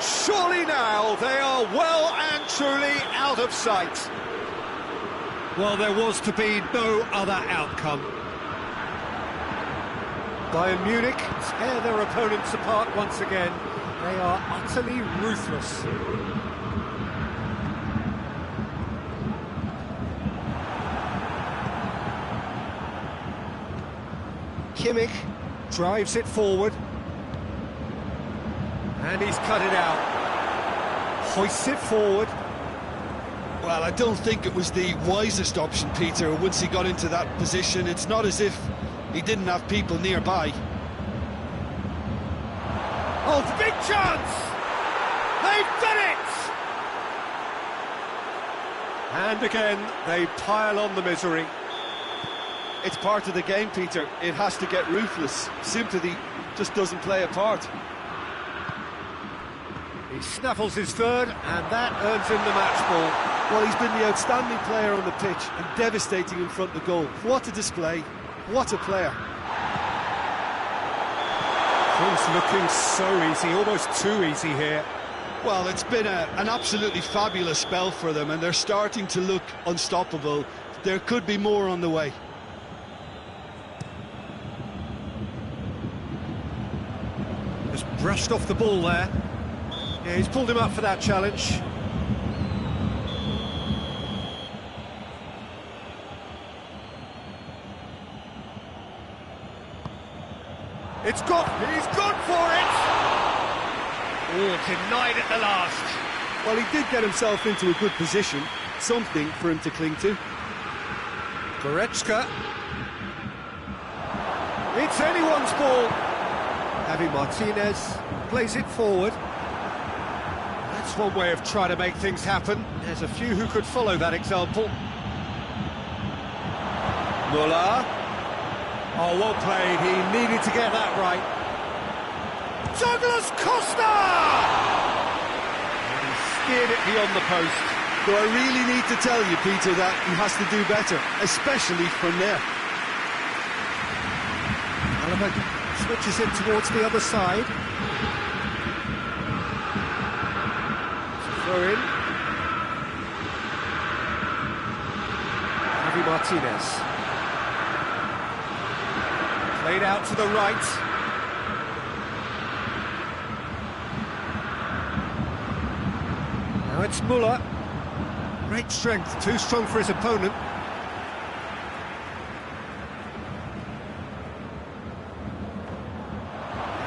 Surely now they are well and truly out of sight. Well, there was to be no other outcome. Bayern Munich tear their opponents apart once again. They are utterly ruthless. Kimmich drives it forward. And he's cut it out. Hoists it forward. Well, I don't think it was the wisest option, Peter, once he got into that position. It's not as if he didn't have people nearby. Oh, it's a big chance! They've done it! And again, they pile on the misery. It's part of the game, Peter. It has to get ruthless. Sympathy just doesn't play a part. He snaffles his third, and that earns him the match ball. Well, he's been the outstanding player on the pitch and devastating in front of goal. What a display. What a player. Things looking so easy, almost too easy here. Well, it's been an absolutely fabulous spell for them, and they're starting to look unstoppable. There could be more on the way. Just brushed off the ball there. Yeah, he's pulled him up for that challenge. He's gone for it! Oh, denied at the last. Well, he did get himself into a good position, something for him to cling to. Goretzka. It's anyone's ball. Javi Martinez plays it forward. That's one way of trying to make things happen. There's a few who could follow that example. Müller. Oh, well played. He needed to get that right. Douglas Costa! And he steered it beyond the post. Do I really need to tell you, Peter, that he has to do better, especially from there? Alaba switches it towards the other side. Throw in. Javi Martinez. Played out to the right. Now it's Müller. Great strength, too strong for his opponent.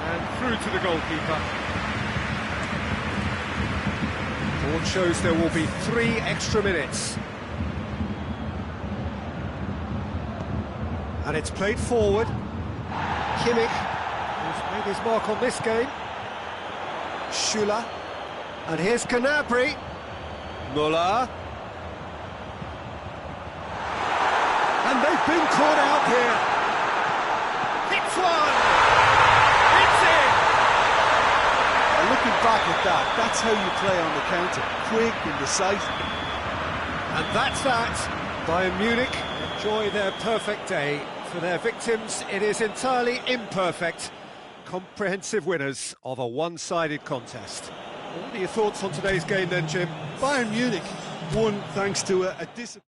And through to the goalkeeper. Board shows there will be 3 extra minutes. And it's played forward. Kimmich, who's made his mark on this game. Schüller. And here's Gnabry. Müller. they've been caught out here. Hits one! It's in! And looking back at that, that's how you play on the counter. Quick and decisive. And that's that. Bayern Munich enjoy their perfect day. For their victims, it is entirely imperfect. Comprehensive winners of a one-sided contest. What are your thoughts on today's game then, Jim? Bayern Munich won thanks to a discipline.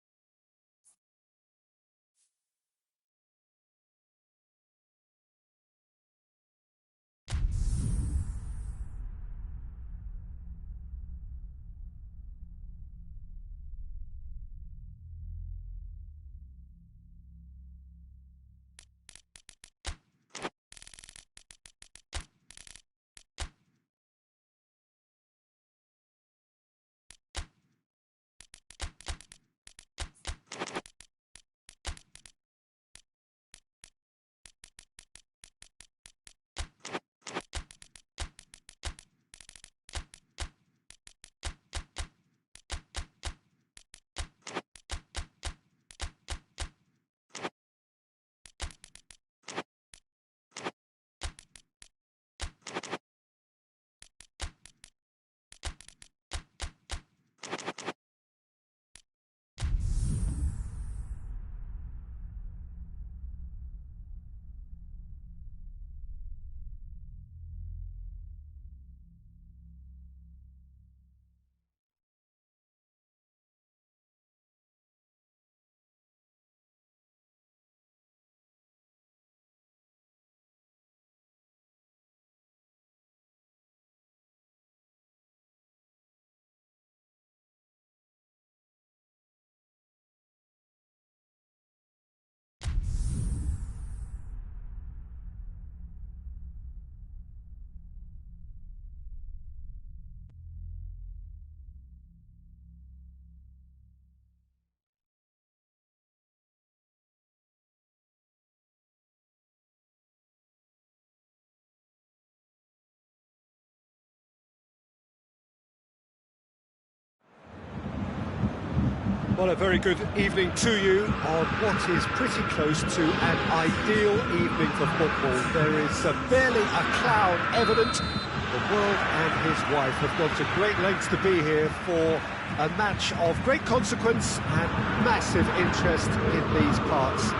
Well, a very good evening to you on what is pretty close to an ideal evening for football. There is barely a cloud evident. The world and his wife have gone to great lengths to be here for a match of great consequence and massive interest in these parts.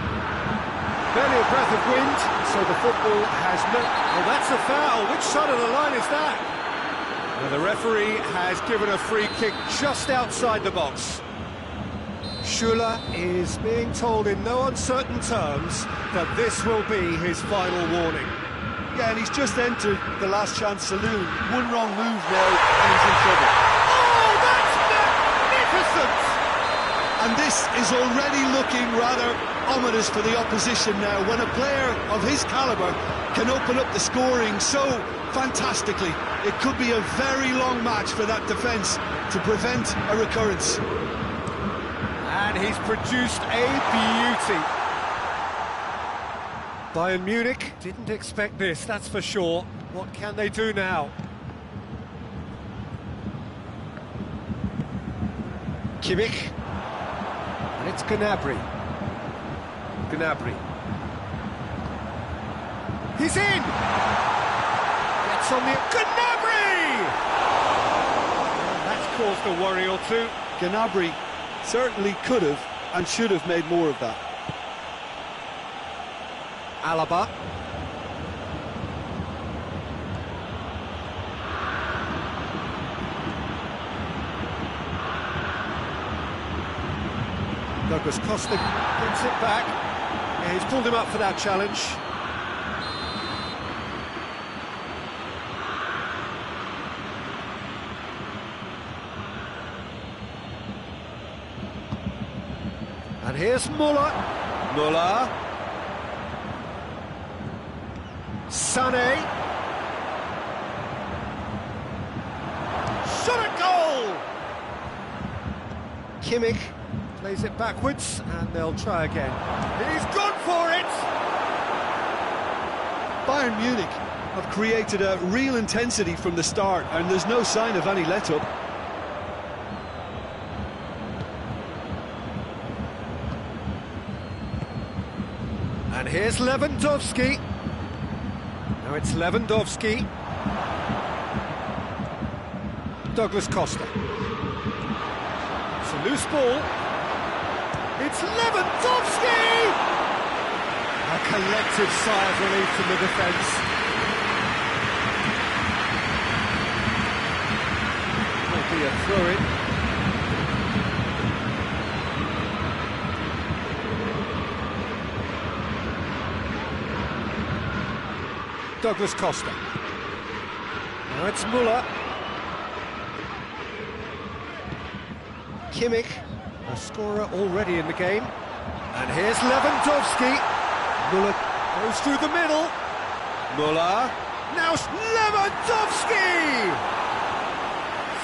Barely a breath of wind, so the football has no... Oh, that's a foul. Which side of the line is that? Well, the referee has given a free kick just outside the box. Schuller is being told in no uncertain terms that this will be his final warning. Yeah, and he's just entered the last chance saloon. One wrong move now, and he's in trouble. Oh, that's magnificent! And this is already looking rather ominous for the opposition now, when a player of his calibre can open up the scoring so fantastically. It could be a very long match for that defence to prevent a recurrence. And he's produced a beauty. Bayern Munich didn't expect this, that's for sure. What can they do now? Kimmich. And it's Gnabry. Gnabry. He's in! Gets on the... Gnabry! That's caused a worry or two. Gnabry certainly could have and should have made more of that. Alaba. Douglas Costa gets it back. Yeah, he's pulled him up for that challenge. And here's Muller. Muller. Sané. Shot at goal! Kimmich plays it backwards, and they'll try again. He's gone for it! Bayern Munich have created a real intensity from the start, and there's no sign of any let-up. here's Lewandowski. Now it's Lewandowski. Douglas Costa. It's a loose ball. It's Lewandowski! A collective sigh of relief from the defence. Will be a throw-in. Douglas Costa. Now it's Müller. Kimmich, a scorer already in the game. And here's Lewandowski. Müller goes through the middle. Müller. Now Lewandowski!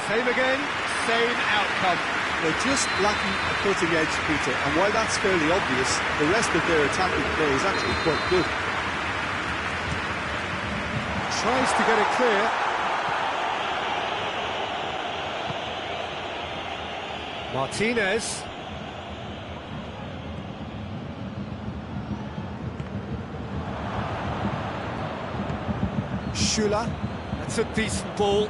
Same again, same outcome. They're just lacking a cutting edge, Peter, and while that's fairly obvious, the rest of their attacking play is actually quite good. Tries to get it clear. Martinez. Schüller. That's a decent ball.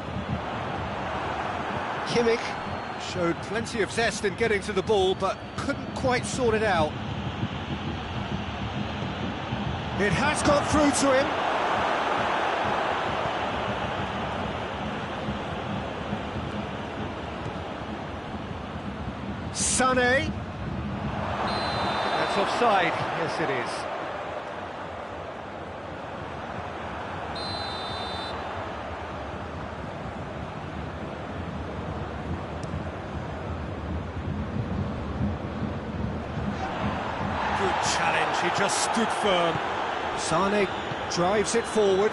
Kimmich showed plenty of zest in getting to the ball, but couldn't quite sort it out. It has got through to him. Sané. That's offside. Yes, it is. Good challenge. He just stood firm. Sané drives it forward.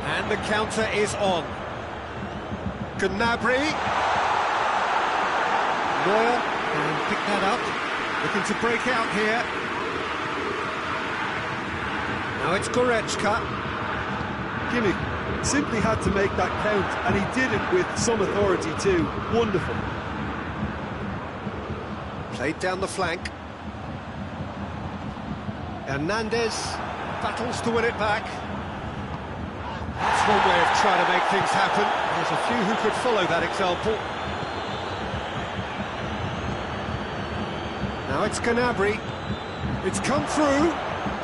And the counter is on. Gnabry. Neuer can pick that up. Looking to break out here. Now it's Goretzka. Kimmich simply had to make that count, and he did it with some authority too. Wonderful. Played down the flank. Hernandez battles to win it back. That's one way of trying to make things happen. There's a few who could follow that example. Now it's Gnabry. It's come through.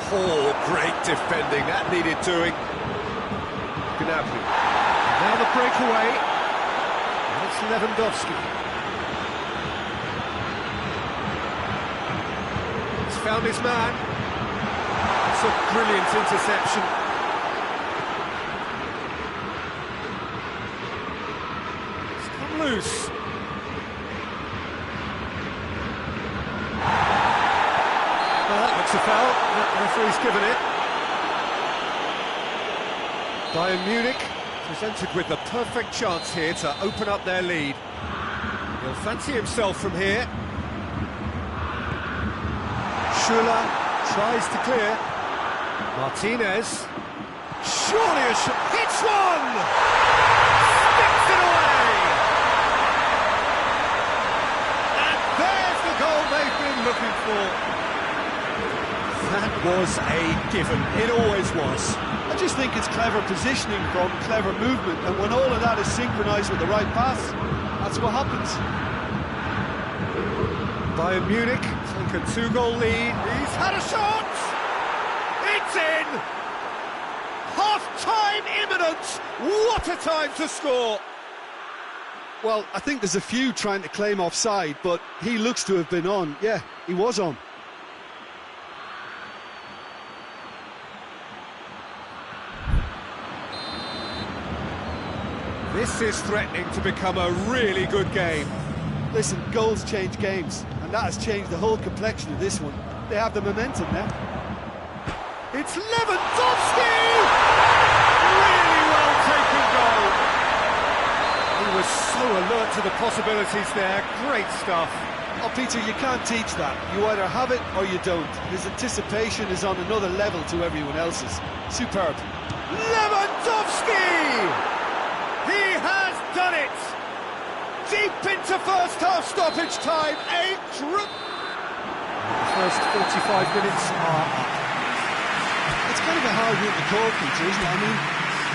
Oh, great defending. That needed doing. Gnabry. Now the breakaway. And it's Lewandowski. He's found his man. It's a brilliant interception. Loose. Well, that looks a foul. The referee's given it. Bayern Munich presented with the perfect chance here to open up their lead. He'll fancy himself from here. Schüller tries to clear. Martinez. Surely a shot. Hits one! Sticks it away! They've been looking for. That was a given. It always was. I just think it's clever positioning from clever movement, and when all of that is synchronised with the right pass, that's what happens. Bayern Munich take a 2-goal lead. He's had a shot! It's in! Half-time imminent! What a time to score! Well, I think there's a few trying to claim offside, but he looks to have been on. Yeah, he was on. This is threatening to become a really good game. Listen, goals change games, and that has changed the whole complexion of this one. They have the momentum now. It's Lewandowski! Really well taken goal. He was so alert to the possibilities there. Great stuff. Oh, Peter, you can't teach that. You either have it or you don't. His anticipation is on another level to everyone else's. Superb. Lewandowski! He has done it! deep into first half stoppage time. The first 45 minutes are up. It's kind of a hard one to call, Peter, isn't it? I mean,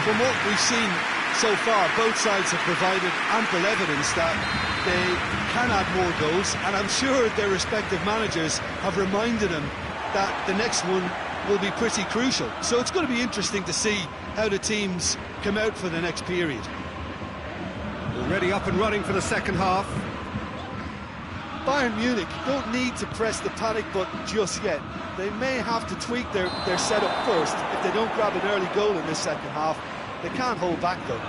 from what we've seen so far, both sides have provided ample evidence that they can add more goals, and I'm sure their respective managers have reminded them that the next one will be pretty crucial. So it's going to be interesting to see how the teams come out for the next period. Already up and running for the second half. Bayern Munich don't need to press the panic button just yet. They may have to tweak their setup first if they don't grab an early goal in this second half. They can't hold back though.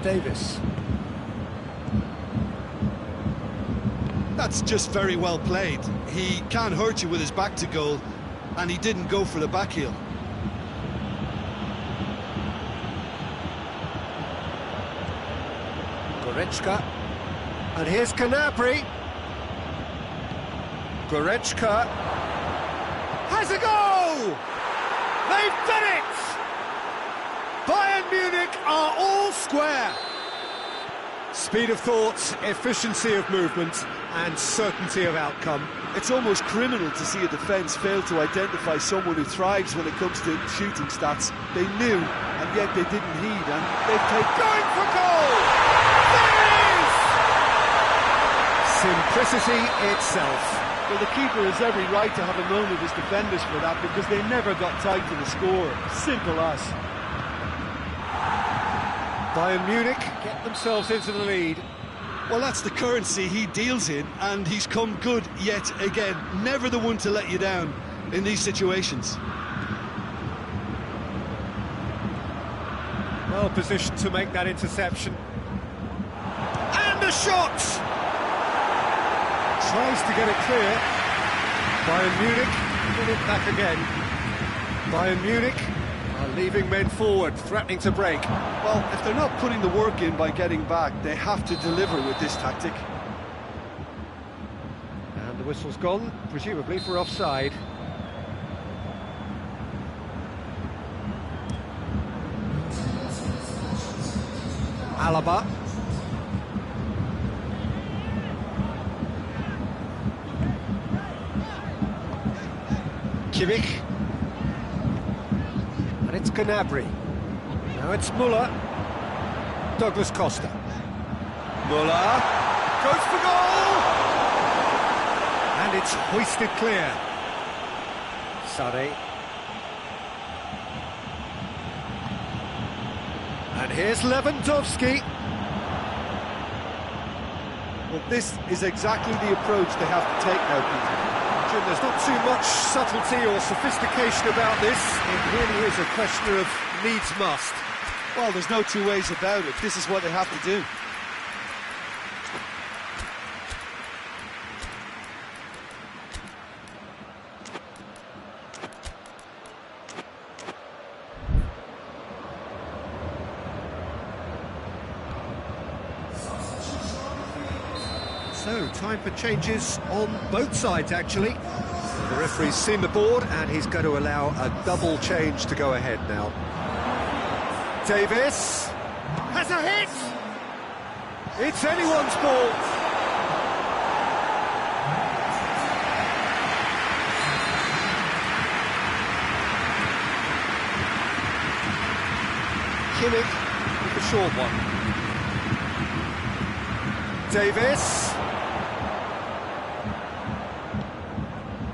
Davis. That's just very well played. He can't hurt you with his back to goal, and he didn't go for the back heel. Goretzka. And here's Gnabry. Goretzka has a goal! They've done it! Bayern Munich are all square. Speed of thought, efficiency of movement, and certainty of outcome. It's almost criminal to see a defence fail to identify someone who thrives when it comes to shooting stats. They knew, and yet they didn't heed, and they've taken... Going for goal! There it is! Simplicity itself. Well, the keeper has every right to have a moan at his defenders for that, because they never got tight to the score. Simple as. Bayern Munich get themselves into the lead. Well, that's the currency he deals in, and he's come good yet again. Never the one to let you down in these situations. Well positioned to make that interception. And a shot! Tries to get it clear. Bayern Munich get it back again. Bayern Munich are leaving men forward, threatening to break. Well, if they're not putting the work in by getting back, they have to deliver with this tactic. And the whistle's gone, presumably for offside. Alaba. Kimmich. And it's Gnabry. Now it's Müller. Douglas Costa. Müller goes for goal! And it's hoisted clear. Sade. And here's Lewandowski. Well, this is exactly the approach they have to take now, Peter. Jim, there's not too much subtlety or sophistication about this. It really is a question of needs must. Well, there's no two ways about it. This is what they have to do. So, time for changes on both sides, actually. The referee's seen the board, and he's going to allow a double change to go ahead now. Davis has a hit! It's anyone's ball! Kimmich with the short one. Davis.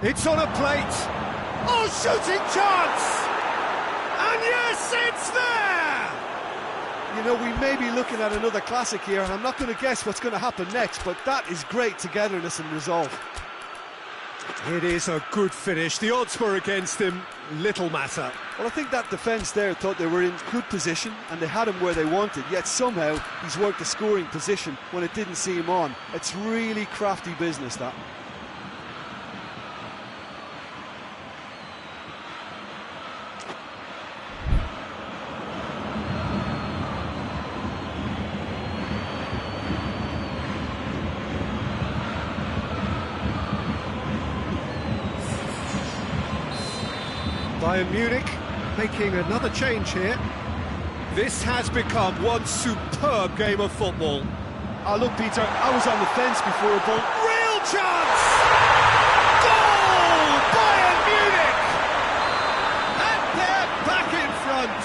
It's on a plate. Oh, shooting chance! And yes, it's there! You know, we may be looking at another classic here, and I'm not going to guess what's going to happen next, but that is great togetherness and resolve. It is a good finish. The odds were against him. Little matter. Well, I think that defence there thought they were in good position, and they had him where they wanted, yet somehow he's worked a scoring position when it didn't see him on. It's really crafty business, that. Bayern Munich making another change here. This has become one superb game of football. Oh, look, Peter, I was on the fence before a ball. Real chance! Goal! Bayern Munich! And they're back in front.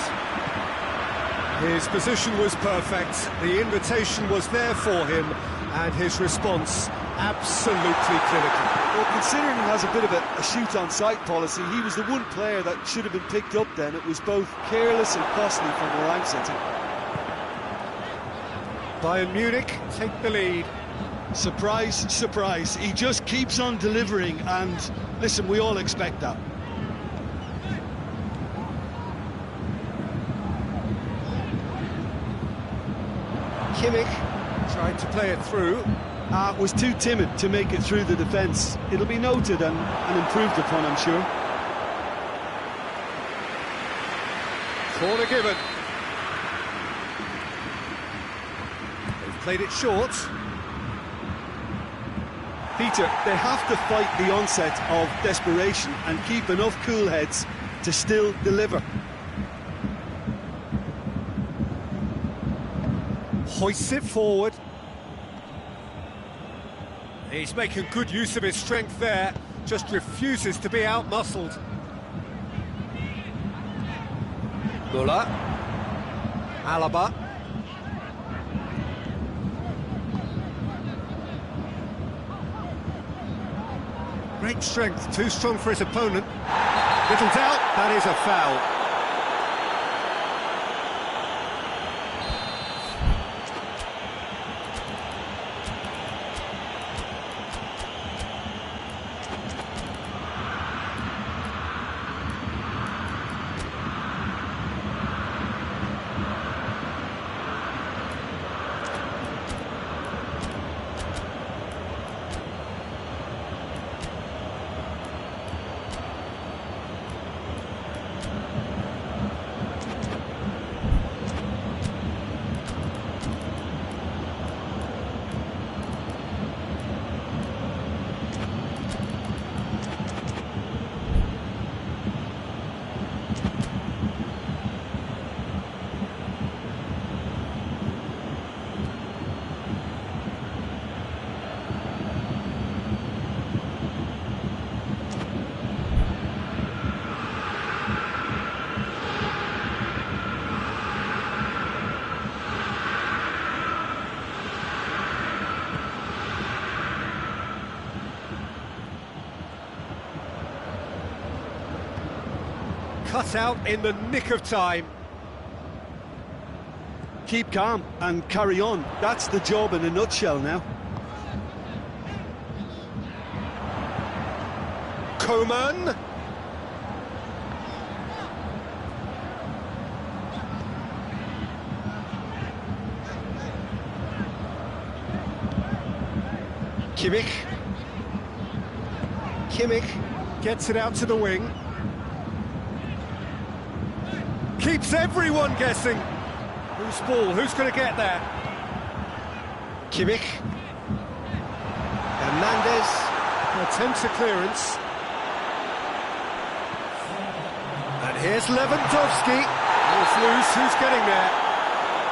His position was perfect, the invitation was there for him, and his response absolutely clinical. Well, considering he has a bit of a shoot-on-sight policy, he was the one player that should have been picked up then. It was both careless and costly from where I'm sitting. Bayern Munich take the lead. Surprise, surprise. He just keeps on delivering, and listen, we all expect that. Kimmich tried to play it through. Was too timid to make it through the defence. It'll be noted and improved upon, I'm sure. Corner given. They've played it short. Peter, they have to fight the onset of desperation and keep enough cool heads to still deliver. Hoists it forward. He's making good use of his strength there, just refuses to be out-muscled. Müller. Alaba. Great strength, too strong for his opponent. Little doubt, that is a foul. Cut out in the nick of time. Keep calm and carry on. That's the job in a nutshell now. Coman. Kimmich. Kimmich gets it out to the wing. Keeps everyone guessing. Whose ball? Who's going to get there? Kimmich. Hernandez attempts a clearance. And here's Lewandowski. Ball's loose. Who's getting there?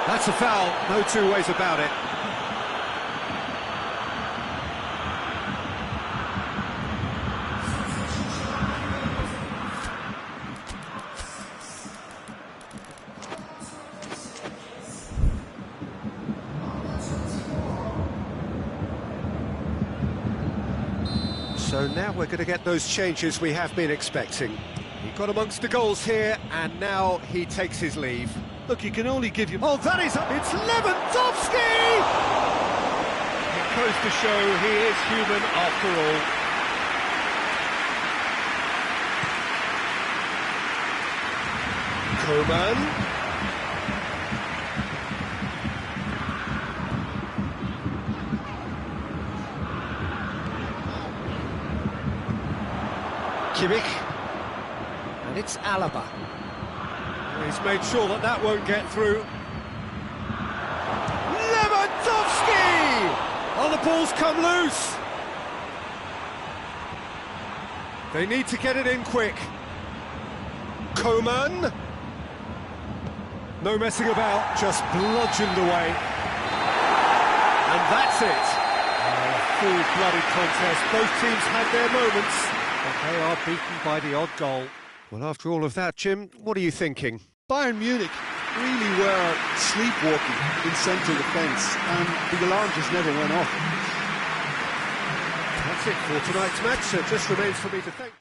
That's a foul. No two ways about it. So now we're going to get those changes we have been expecting. He got amongst the goals here, and now he takes his leave. Look, you can only give you... Oh, that is... It's Lewandowski! It goes to show he is human after all. Coman. Kimmich, and it's Alaba. He's made sure that that won't get through. Lewandowski! Oh, the ball's come loose. They need to get it in quick. Coman. No messing about, just bludgeoned away. And that's it. A full-blooded contest. Both teams had their moments, but they are beaten by the odd goal. Well, after all of that, Jim, what are you thinking? Bayern Munich really were sleepwalking in central defence, and the alarm just never went off. That's it for tonight's match, so it just remains for me to thank...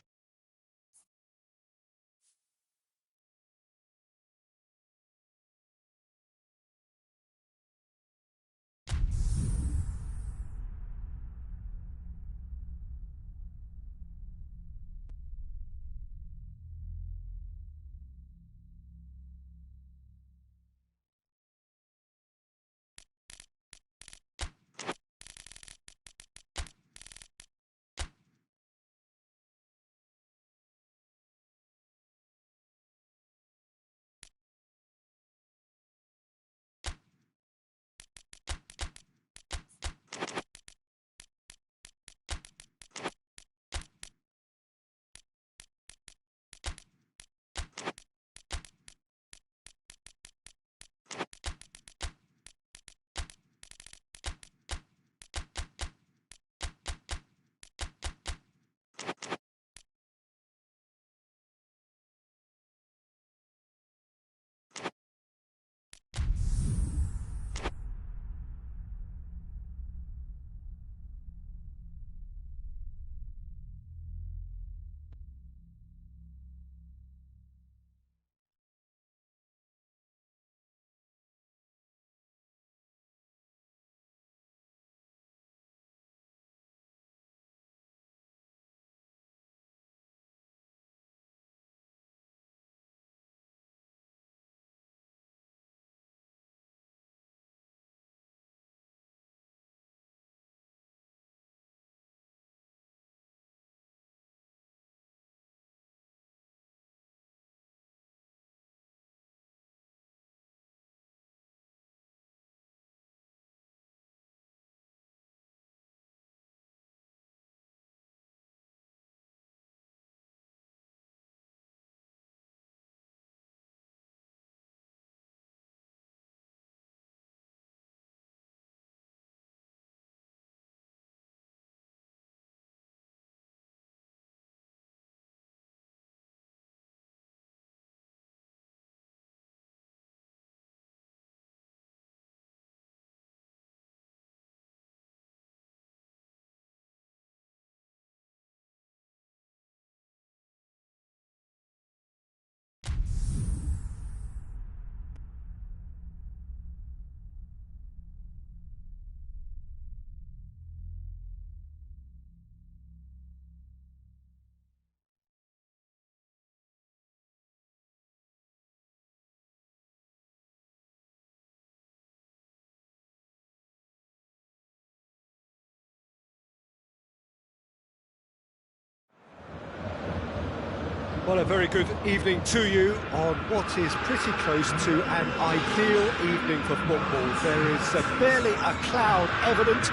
Well, a very good evening to you on what is pretty close to an ideal evening for football. There is barely a cloud evident.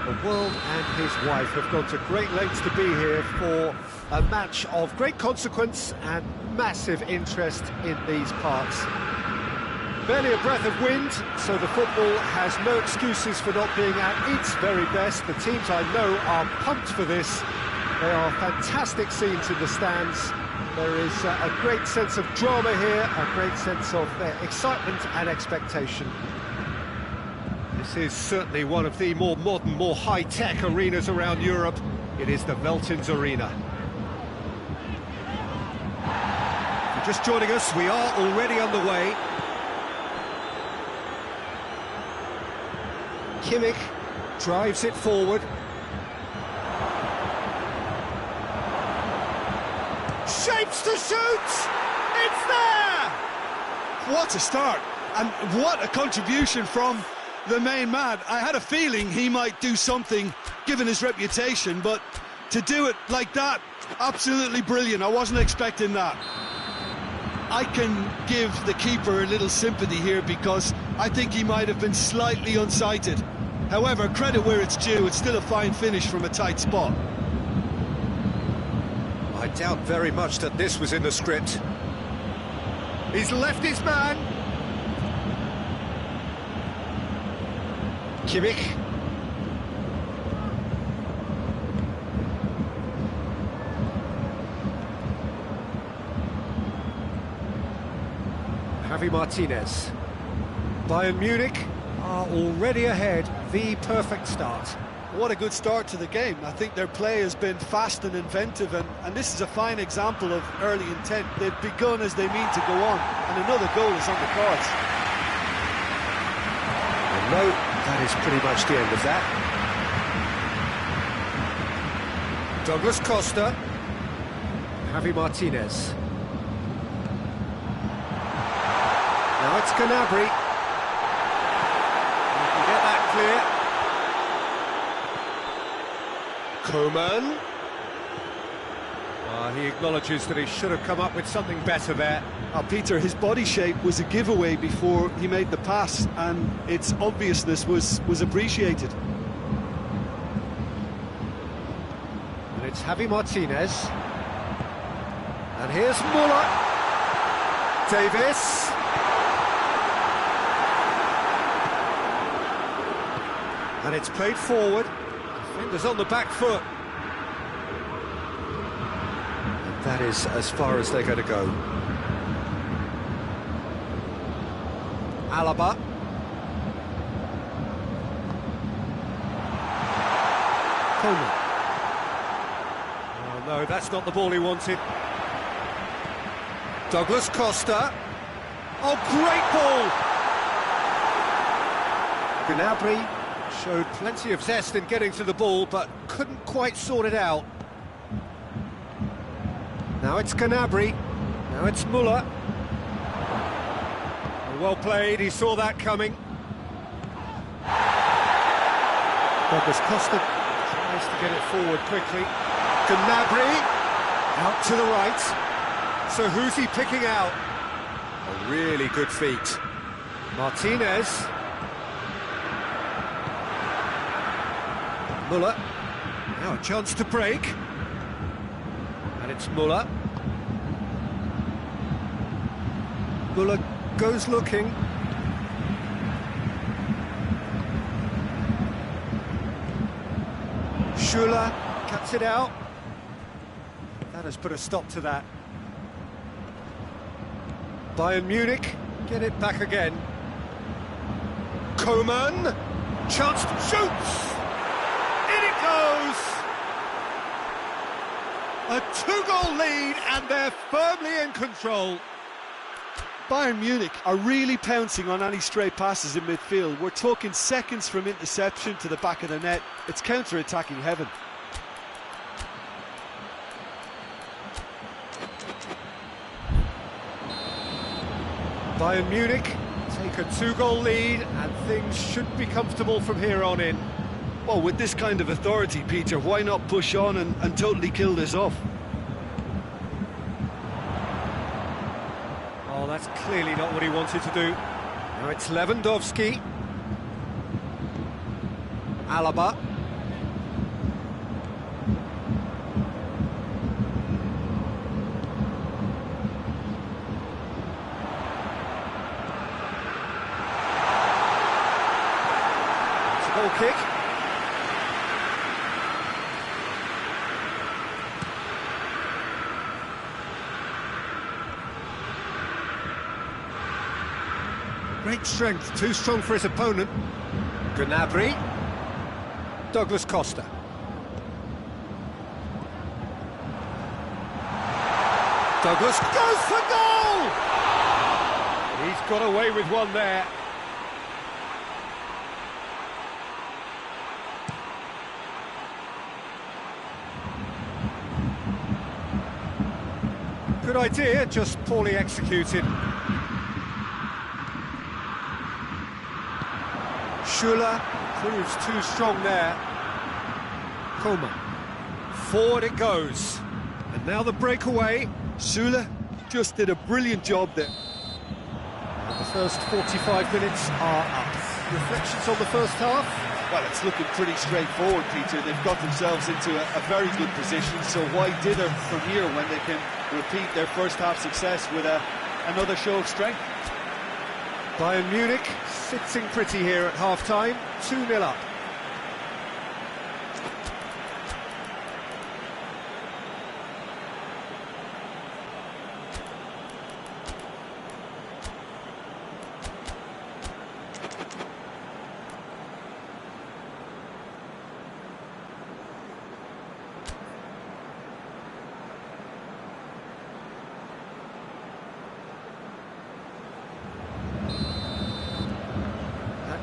The world and his wife have gone to great lengths to be here for a match of great consequence and massive interest in these parts. Barely a breath of wind, so the football has no excuses for not being at its very best. The teams I know are pumped for this. They are fantastic scenes in the stands. There is a great sense of drama here, a great sense of excitement and expectation. This is certainly one of the more modern, more high-tech arenas around Europe. It is the Veltins Arena. If you're just joining us, we are already underway. Kimmich drives it forward. Shapes to shoot! It's there! What a start, and what a contribution from the main man. I had a feeling he might do something, given his reputation, but to do it like that, absolutely brilliant. I wasn't expecting that. I can give the keeper a little sympathy here because I think he might have been slightly unsighted. However, credit where it's due, it's still a fine finish from a tight spot. I doubt very much that this was in the script. He's left his man. Kimmich. Javi Martinez. Bayern Munich are already ahead. The perfect start. What a good start to the game. I think their play has been fast and inventive, and this is a fine example of early intent. They've begun as they mean to go on, and another goal is on the cards. And no, that is pretty much the end of that. Douglas Costa. Javi Martinez. Now it's Gnabry. You can get that clear. Coman. He acknowledges that he should have come up with something better there. Peter, his body shape was a giveaway before he made the pass, and its obviousness was appreciated. And it's Javi Martinez. And here's Muller. Davis. And it's played forward. Defenders on the back foot. That is as far as they're going to go. Alaba. Coleman. Oh no, that's not the ball he wanted. Douglas Costa. Oh, great ball! Gnabry showed plenty of zest in getting to the ball, but couldn't quite sort it out. Now it's Gnabry. Now it's Muller. Well played, he saw that coming. Douglas Costa tries to get it forward quickly. Gnabry out to the right. So who's he picking out? A really good feat. Martinez. Muller. Now a chance to break. And it's Muller. Muller goes looking. Schuler cuts it out. That has put a stop to that. Bayern Munich get it back again. Coman. Chance to shoots. In it goes. A two-goal lead, and they're firmly in control. Bayern Munich are really pouncing on any stray passes in midfield. We're talking seconds from interception to the back of the net. It's counter-attacking heaven. Bayern Munich take a two-goal lead, and things should be comfortable from here on in. Well, with this kind of authority, Peter, why not push on and totally kill this off? Oh, that's clearly not what he wanted to do. Now it's Lewandowski. Alaba. It's a goal kick. Great strength, too strong for his opponent. Gnabry. Douglas Costa. Douglas goes for goal! He's got away with one there. Good idea, just poorly executed. Schuler proves too strong there. Coman. Forward it goes. And now the breakaway. Schuler just did a brilliant job there. And the first 45 minutes are up. Reflections on the first half? Well, it's looking pretty straightforward, Peter. They've got themselves into a very good position, so why dither from here when they can repeat their first half success with a another show of strength. Bayern Munich sitting pretty here at half-time, 2-0 up.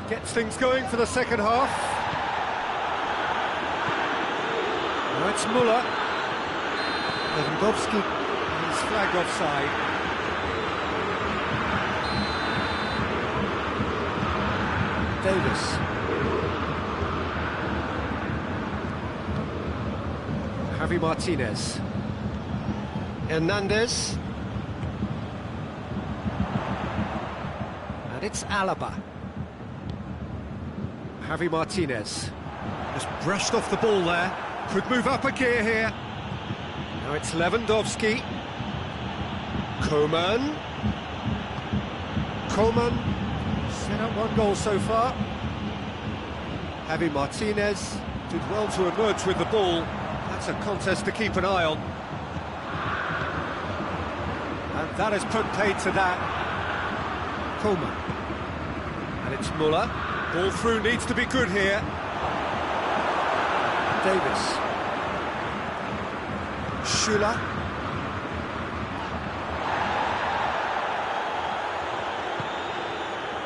Gets things going for the second half. Now it's Müller. Lewandowski is flagged offside. Davis. Javi Martinez. Hernandez. And it's Alaba. Javi Martinez just brushed off the ball there, could move up a gear here. Now it's Lewandowski. Coman set up one goal so far. Javi Martinez did well to emerge with the ball. That's a contest to keep an eye on. And that has put paid to that. Coman. And it's Müller. Ball through needs to be good here. Davis. Schüller.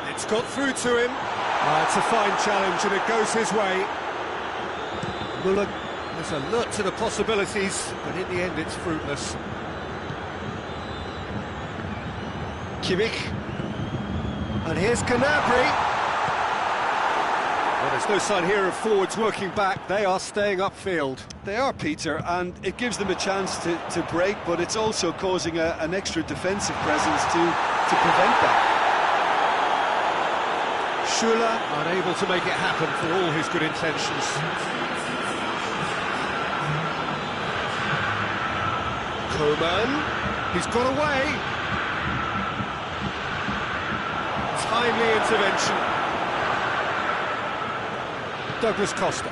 It's got through to him. It's a fine challenge and it goes his way. Müller is alert to the possibilities, but in the end it's fruitless. Kimmich. And here's Gnabry. Well, there's no sign here of forwards working back. They are staying upfield. They are, Peter, and it gives them a chance to break, but it's also causing an extra defensive presence to prevent that. Schüller unable to make it happen for all his good intentions. Coman, he's got away. Timely intervention. Douglas Costa.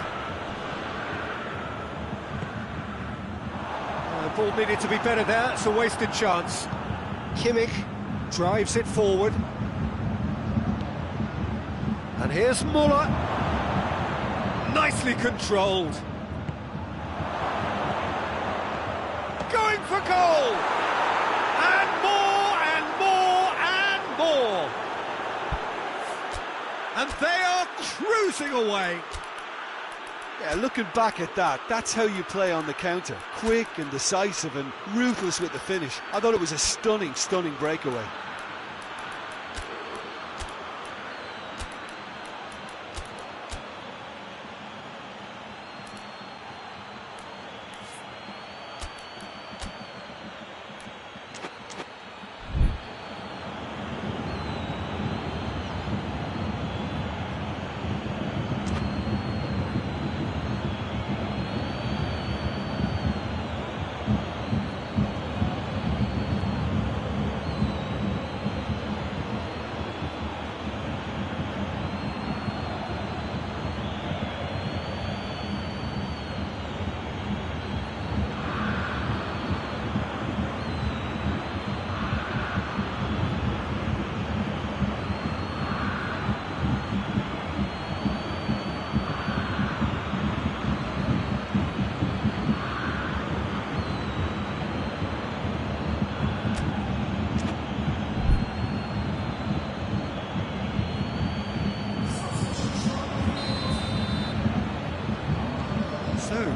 The ball needed to be better there, it's a wasted chance. Kimmich drives it forward. And here's Müller. Nicely controlled. Going for goal! And more, and more, and more! And they are cruising away. Yeah, looking back at that, that's how you play on the counter. Quick and decisive and ruthless with the finish. I thought it was a stunning, stunning breakaway.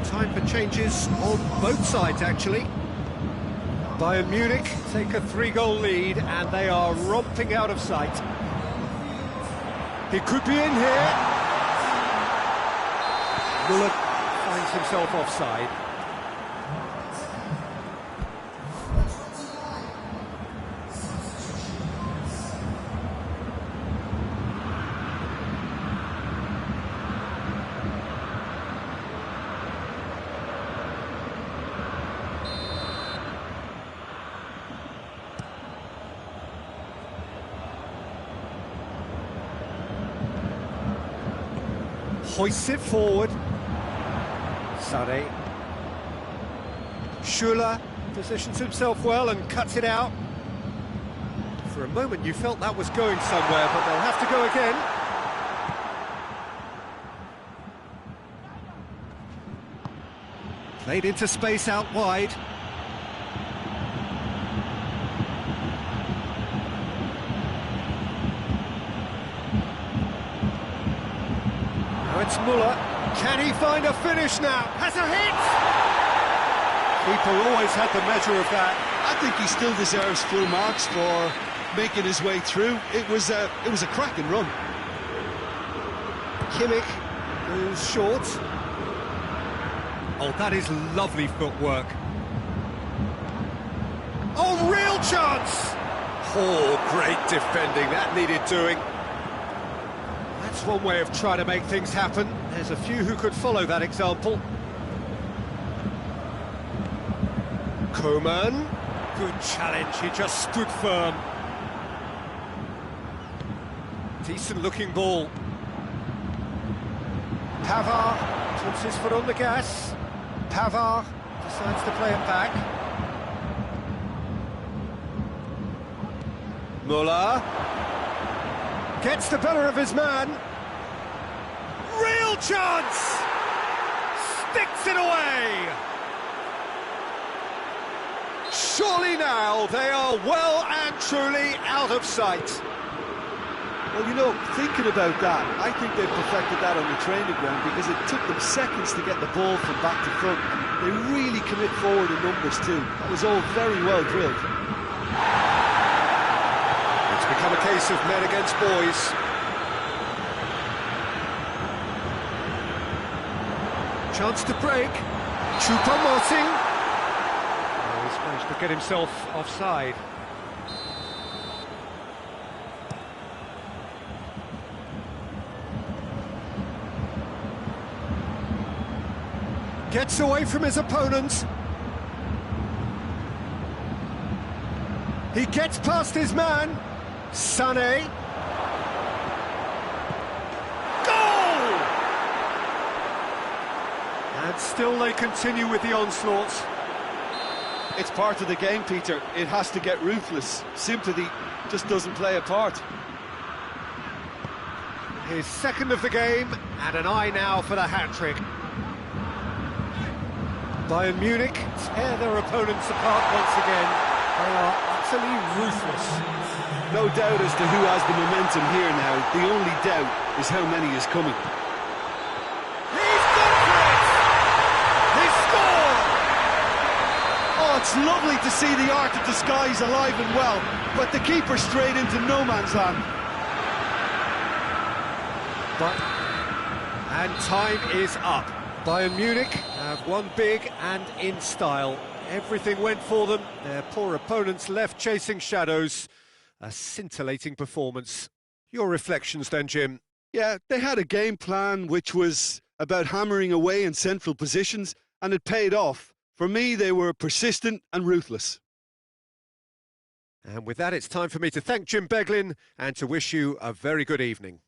Time for changes on both sides, actually. Bayern Munich take a 3-goal lead, and they are romping out of sight. He could be in here. Müller finds himself offside. Hoists it forward. Sade. Schuler positions himself well and cuts it out. For a moment you felt that was going somewhere, but they'll have to go again. Played into space out wide. Now it's Muller. Can he find a finish now? Has a hit! Keeper always had the measure of that. I think he still deserves full marks for making his way through. It was a cracking run. Kimmich goes short. Oh, that is lovely footwork. Oh, real chance! Oh, great defending. That needed doing. That's one way of trying to make things happen. There's a few who could follow that example. Koeman. Good challenge. He just stood firm. Decent looking ball. Pavard puts his foot on the gas. Pavard decides to play it back. Muller gets the better of his man. Real chance! Sticks it away! Surely now they are well and truly out of sight. Well, you know, thinking about that, I think they've perfected that on the training ground because it took them seconds to get the ball from back to front. And they really commit forward in numbers too. That was all very well drilled. It's become a case of men against boys. Chance to break. Choupo-Moting. Oh, he's managed to get himself offside. Gets away from his opponent. He gets past his man. Sané. Goal! And still they continue with the onslaughts. It's part of the game, Peter. It has to get ruthless. Sympathy just doesn't play a part. His second of the game, and an eye now for the hat-trick. Bayern Munich tear their opponents apart once again. They are utterly ruthless. No doubt as to who has the momentum here now. The only doubt is how many is coming. He's gone for it! He scored! Oh, it's lovely to see the art of disguise alive and well, but the keeper straight into no man's land. And time is up. Bayern Munich have won big and in style. Everything went for them. Their poor opponents left chasing shadows. A scintillating performance. Your reflections then, Jim? Yeah, they had a game plan which was about hammering away in central positions, and it paid off. For me, they were persistent and ruthless. And with that, it's time for me to thank Jim Beglin and to wish you a very good evening.